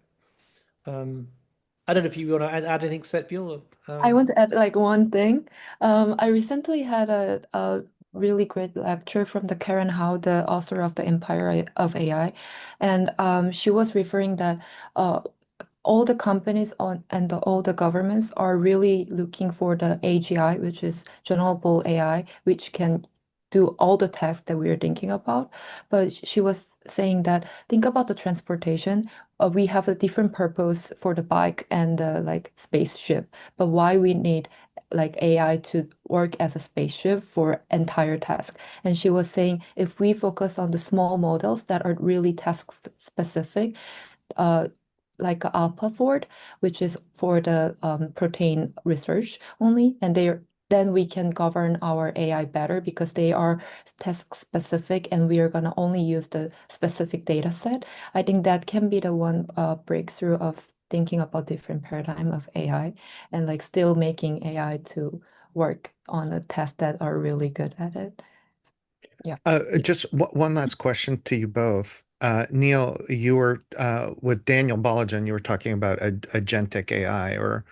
I don't know if you want to add anything, Saetbyeol.
I want to add like one thing. I recently had a really great lecture from the Karen Howe, the author of The Empire of AI, and she was referring that all the companies and all the governments are really looking for the AGI, which is general AI, which can do all the tasks that we are thinking about. But she was saying that think about the transportation. We have a different purpose for the bike and the like spaceship, but why we need like AI to work as a spaceship for entire task. And she was saying if we focus on the small models that are really task specific, like AlphaFord, which is for the protein research only, and then we can govern our AI better because they are task specific and we are going to only use the specific data set. I think that can be the one breakthrough of thinking about different paradigm of AI and like still making AI to work on a task that are really good at it. Yeah.
Just one last question to you both. Neil, you were with Daniel Balajan, you were talking about agentic AI, or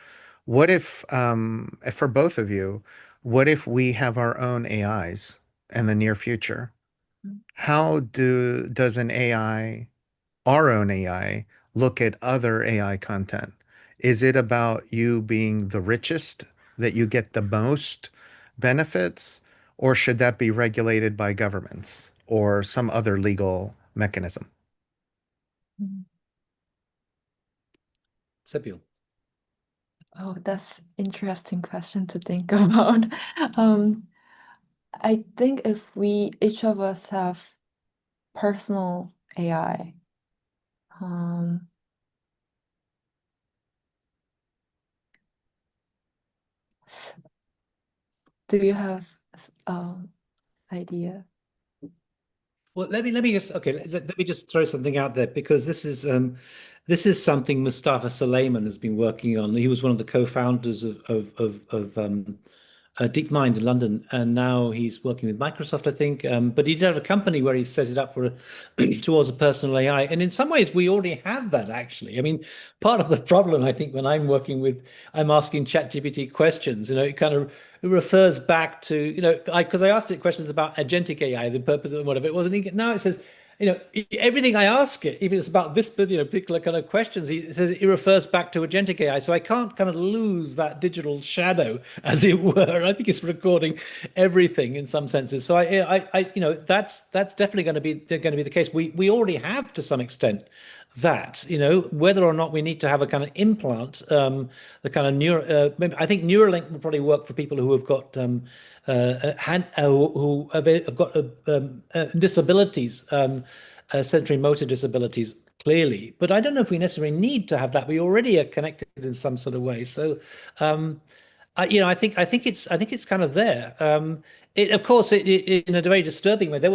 what if, for both of you, what if we have our own AIs in the near future? How does our own AI, look at other AI content? Is it about you being the richest, that you get the most benefits, or should that be regulated by governments or some other legal mechanism?
Saetbyeol.
Oh, that's interesting question to think about. Um, I think if we each of us have personal AI, um, do you have idea?
Well, let me just let me just throw something out there because this is something Mustafa Suleiman has been working on. He was one of the co-founders of DeepMind in London, and now he's working with Microsoft, I think. But he did have a company where he set it up for towards a personal AI, and in some ways we already have that actually. I mean, part of the problem I think when I'm asking ChatGPT questions, it kind of it refers back to because I asked it questions about agentic AI, the purpose of whatever it was, and now it says everything I ask it, even if it's about this particular kind of questions, it says it refers back to agentic AI. So I can't kind of lose that digital shadow, as it were. I think it's recording everything in some senses. So that's definitely going to be the case. We already have to some extent that whether or not we need to have a kind of implant, the kind of I think Neuralink will probably work for people who have got who have got disabilities, sensory motor disabilities, clearly. But I don't know if we necessarily need to have that. We already are connected in some sort of way. So, I think it's kind of there. Of course, in a very disturbing way. There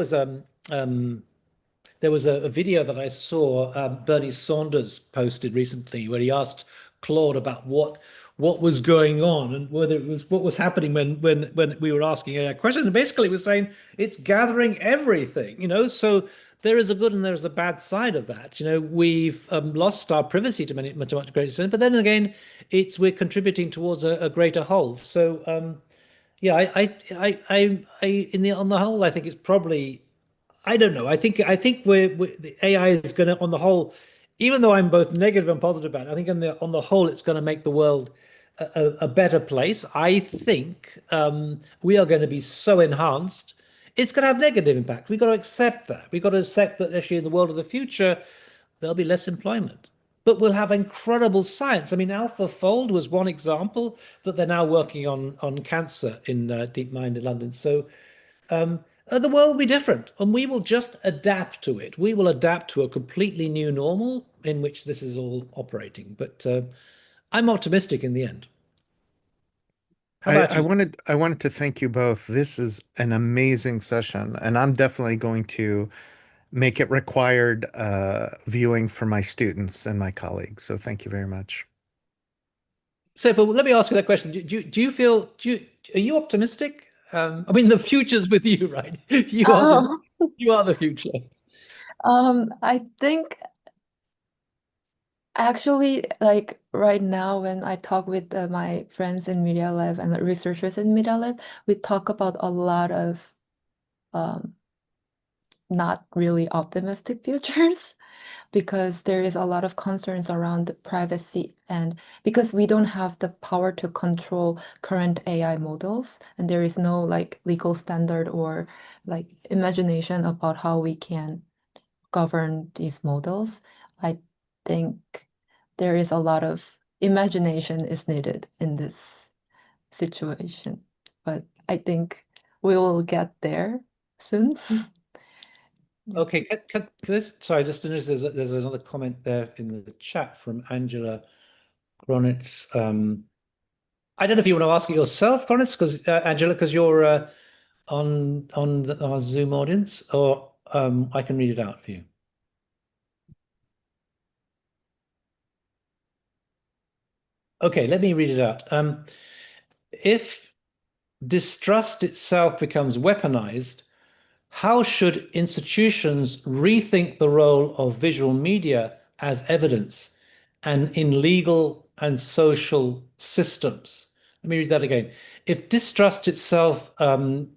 was a video that I saw Bernie Saunders posted recently where he asked Claude about what was going on and whether it was what was happening when we were asking AI questions. And basically, it was saying it's gathering everything, So there is a good and there is a bad side of that. We've lost our privacy to much greater extent, but then again, we're contributing towards a greater whole. So yeah, on the whole, I think it's probably I don't know. I think the AI is going to, on the whole, even though I'm both negative and positive about it, I think on the whole, it's going to make the world a better place. I think we are going to be so enhanced, it's going to have negative impact. We've got to accept that. We've got to accept that actually in the world of the future, there'll be less employment. But we'll have incredible science. I mean, AlphaFold was one example that they're now working on cancer in DeepMind in London. So the world will be different, and we will just adapt to it. We will adapt to a completely new normal in which this is all operating. But I'm optimistic in the end. How
I,
about
I
you?
wanted I wanted to thank you both. This is an amazing session, and I'm definitely going to make it required viewing for my students and my colleagues. So thank you very much.
So, but let me ask you that question. Are you optimistic? I mean, the future's with you, right?
Um,
You are the future.
I think actually, like right now, when I talk with my friends in Media Lab and the researchers in Media Lab, we talk about a lot of um, not really optimistic futures because there is a lot of concerns around the privacy and because we don't have the power to control current AI models and there is no like legal standard or like imagination about how we can govern these models. I think there is a lot of imagination is needed in this situation, but I think we will get there soon. Yeah.
Okay, sorry, just to notice there's another comment there in the chat from Angela Kronitz. I don't know if you want to ask it yourself, Kronitz, because Angela, because you're on our Zoom audience, or I can read it out for you. Okay, let me read it out. If distrust itself becomes weaponized, how should institutions rethink the role of visual media as evidence and in legal and social systems? Let me read that again. If distrust itself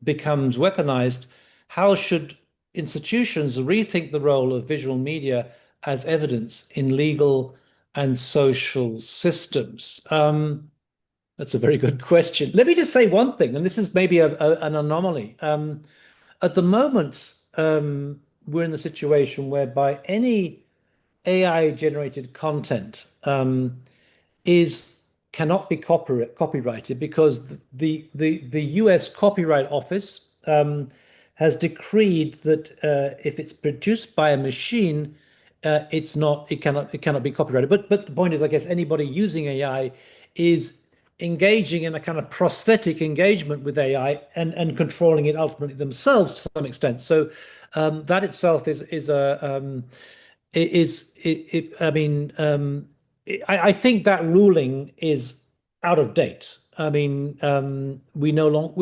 becomes weaponized, how should institutions rethink the role of visual media as evidence in legal and social systems? That's a very good question. Let me just say one thing, and this is maybe an anomaly. At the moment, we're in the situation whereby any AI generated content is cannot be copyrighted because the US Copyright Office has decreed that if it's produced by a machine, it cannot be copyrighted. But the point is, I guess anybody using AI is engaging in a kind of prosthetic engagement with AI and controlling it ultimately themselves to some extent. So that itself is a I mean, I think that ruling is out of date. I mean, we no longer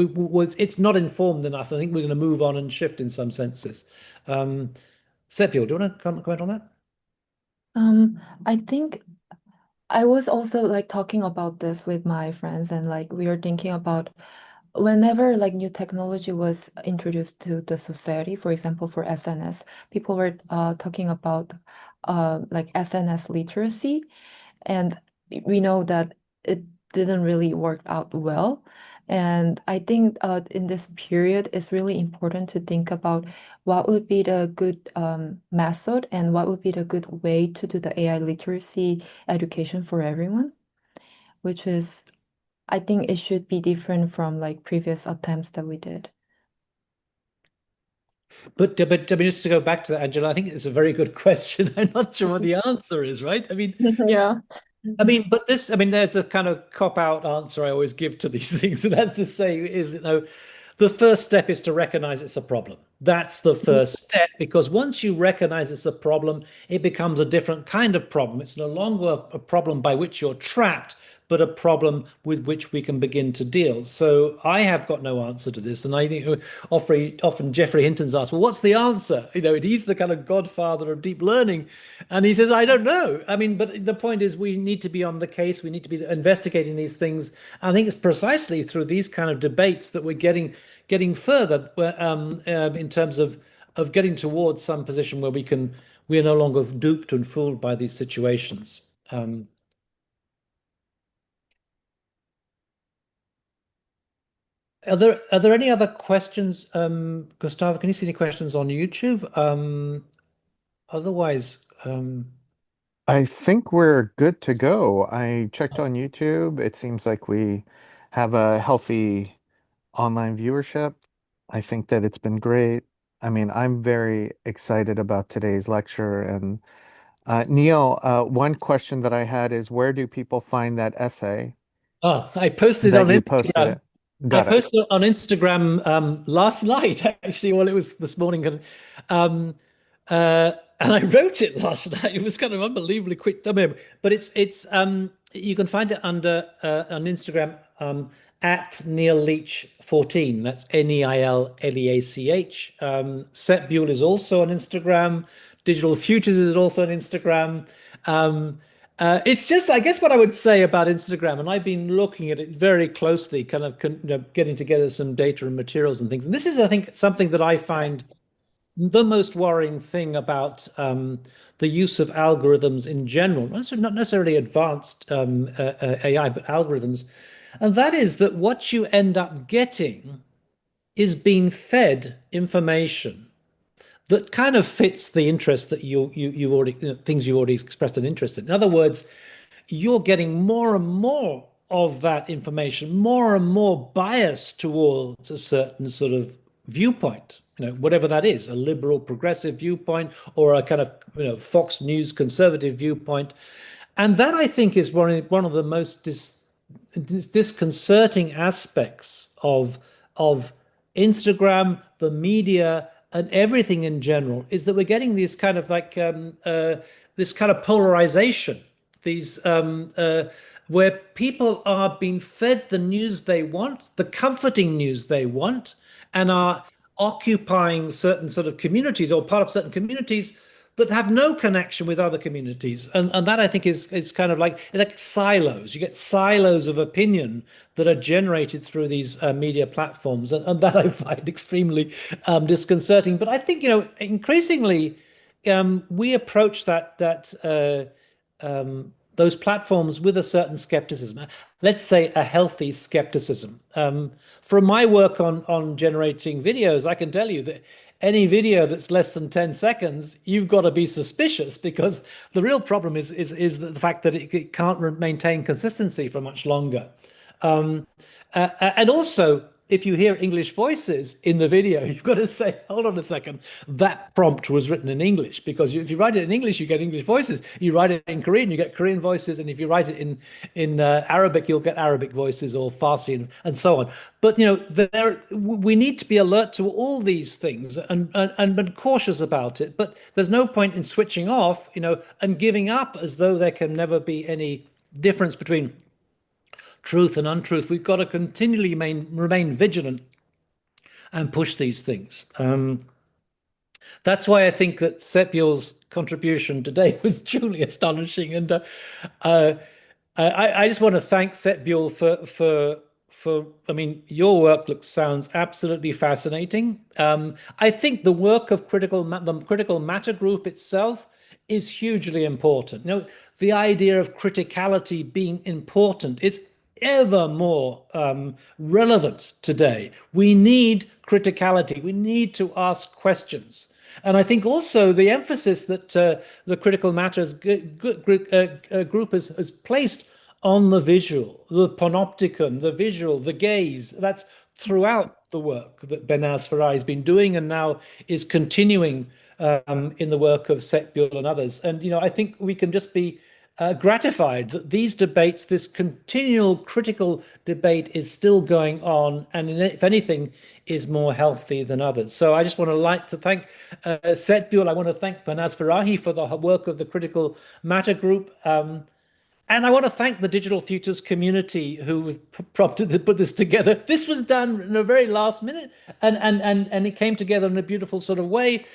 it's not informed enough. I think we're going to move on and shift in some senses. Saetbyeol, do you want to comment on that?
I think I was also like talking about this with my friends, and like we were thinking about whenever like new technology was introduced to the society, for example, for SNS, people were talking about like SNS literacy, and we know that it didn't really work out well. And I think in this period, it's really important to think about what would be the good method and what would be the good way to do the AI literacy education for everyone, which is, I think it should be different from like previous attempts that we did.
But I mean, just to go back to that, Angela, I think it's a very good question. I'm not sure what the answer is, right?
Yeah.
I mean, there's a kind of cop-out answer I always give to these things, and that's to say is, the first step is to recognize it's a problem. That's the first step, because once you recognize it's a problem, it becomes a different kind of problem. It's no longer a problem by which you're trapped, but a problem with which we can begin to deal. So I have got no answer to this. And I think often Geoffrey Hinton's asked, well, what's the answer? He's the kind of godfather of deep learning. And he says, I don't know. I mean, but the point is we need to be on the case. We need to be investigating these things. I think it's precisely through these kind of debates that we're getting further in terms of getting towards some position where we are no longer duped and fooled by these situations. Are there any other questions? Gustavo, can you see any questions on YouTube? Otherwise,
I think we're good to go. I checked on YouTube. It seems like we have a healthy online viewership. I think that it's been great. I mean, I'm very excited about today's lecture. And Neil, one question that I had is where do people find that essay
I posted
that
on
you posted
Instagram.
it?
I
Got it.
posted it on Instagram last night, actually. Well, it was this morning. Um, and I wrote it last night. It was kind of unbelievably quick. I mean, but it's you can find it under on Instagram at Neil Leach 14. That's NeilLeach. Saetbyeol is also on Instagram. Digital Futures is also on Instagram. It's just, I guess, what I would say about Instagram, and I've been looking at it very closely, kind of getting together some data and materials and things. And this is, I think, something that I find the most worrying thing about the use of algorithms in general, not necessarily advanced AI, but algorithms. And that is that what you end up getting is being fed information that kind of fits the interest that you've already, things you've already expressed an interest in. In other words, you're getting more and more of that information, more and more bias towards a certain sort of viewpoint, whatever that is, a liberal progressive viewpoint or a kind of, Fox News conservative viewpoint. And that, I think, is one of the most disconcerting aspects of Instagram, the media, and everything in general, is that we're getting these kind of like this kind of polarization, these where people are being fed the news they want, the comforting news they want, and are occupying certain sort of communities or part of certain communities but have no connection with other communities. And that, I think, is kind of like silos. You get silos of opinion that are generated through these media platforms. And that I find extremely disconcerting. But I think, increasingly we approach that those platforms with a certain skepticism. Let's say a healthy skepticism. From my work on generating videos, I can tell you that any video that's less than 10 seconds, you've got to be suspicious, because the real problem is the fact that it can't maintain consistency for much longer. And also, if you hear English voices in the video, you've got to say, hold on a second, that prompt was written in English, because if you write it in English, you get English voices. You write it in Korean, you get Korean voices. And if you write it in Arabic, you'll get Arabic voices, or Farsi, and so on. But, we need to be alert to all these things and be cautious about it. But there's no point in switching off, and giving up as though there can never be any difference between truth and untruth. We've got to continually remain vigilant and push these things. That's why I think that Saetbyeol's contribution today was truly astonishing. And I just want to thank Saetbyeol for I mean, your work sounds absolutely fascinating. I think the work of the critical matter group itself is hugely important. The idea of criticality being important is ever more relevant today. We need criticality. We need to ask questions. And I think also the emphasis that the Critical Matters group has placed on the visual, the panopticon, the visual, the gaze, that's throughout the work that Behnaz Farai has been doing, and now is continuing in the work of Saetbyeol and others. And, I think we can just be gratified that these debates, this continual critical debate, is still going on, and if anything, is more healthy than others. So I just want to thank Saetbyeol. I want to thank Behnaz Farai for the work of the Critical Matter Group. And I want to thank the Digital Futures community who prompted to put this together. This was done in a very last minute, and it came together in a beautiful sort of way.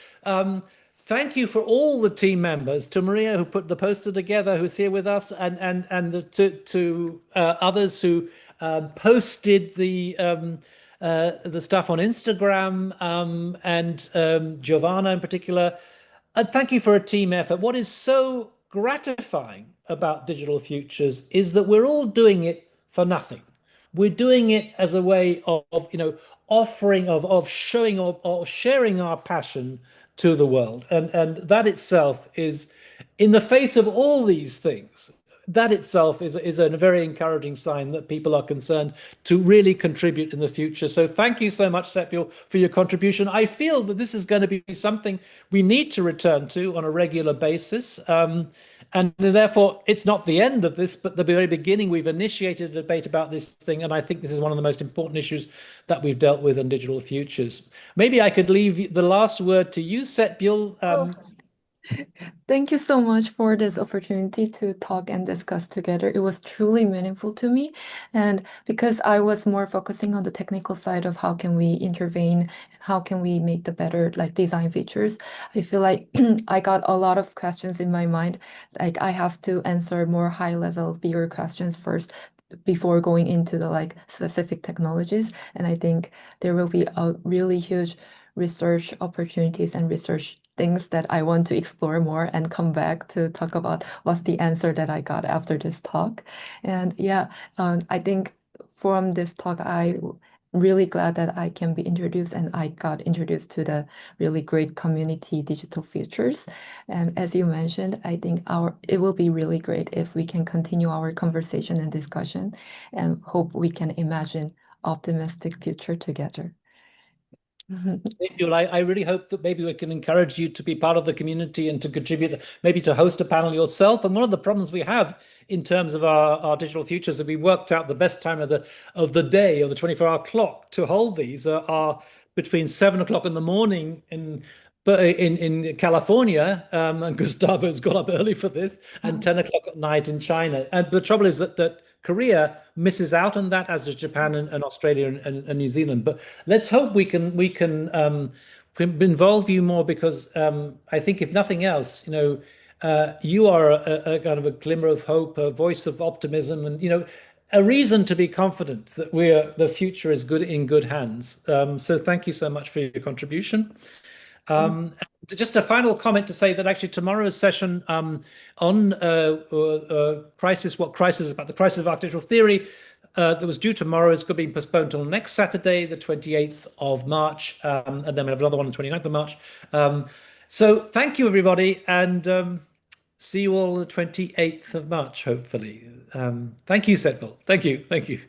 Thank you for all the team members, to Maria, who put the poster together, who's here with us, and to others who posted the stuff on Instagram, and Giovanna in particular. And thank you for a team effort. What is so gratifying about Digital Futures is that we're all doing it for nothing. We're doing it as a way of offering, of showing, or sharing our passion to the world. And that itself is, in the face of all these things, that itself is a very encouraging sign that people are concerned to really contribute in the future. So thank you so much, Saetbyeol, for your contribution. I feel that this is going to be something we need to return to on a regular basis. And therefore, it's not the end of this, but the very beginning. We've initiated a debate about this thing, and I think this is one of the most important issues that we've dealt with in Digital Futures. Maybe I could leave the last word to you, Saetbyeol.
Thank you so much for this opportunity to talk and discuss together. It was truly meaningful to me. And because I was more focusing on the technical side of how can we intervene and how can we make the better design features, I feel like I got a lot of questions in my mind. Like I have to answer more high level, bigger questions first before going into the specific technologies. And I think there will be a really huge research opportunities and research things that I want to explore more and come back to talk about what's the answer that I got after this talk. And yeah, I think from this talk, I'm really glad that I can be introduced, and I got introduced to the really great community Digital Futures. And as you mentioned, I think it will be really great if we can continue our conversation and discussion, and hope we can imagine optimistic future together.
I really hope that maybe we can encourage you to be part of the community and to contribute, maybe to host a panel yourself. And one of the problems we have in terms of our Digital Futures, that we worked out the best time of the day, of the 24-hour clock, to hold these are between 7 o'clock in the morning in California, and Gustavo's got up early for this, and 10 o'clock at night in China. And the trouble is that Korea misses out on that, as does Japan and Australia and New Zealand. But let's hope we can involve you more, because I think, if nothing else, you are a kind of a glimmer of hope, a voice of optimism, and a reason to be confident that the future is in good hands. So thank you so much for your contribution. Just a final comment to say that actually tomorrow's session on crisis, what crisis is about, the crisis of architectural theory, that was due tomorrow is going to be postponed till next Saturday, the 28th of March, and then we have another one on the 29th of March. So thank you, everybody, and see you all on the 28th of March, hopefully. Thank you, Saetbyeol. Thank you. Thank you.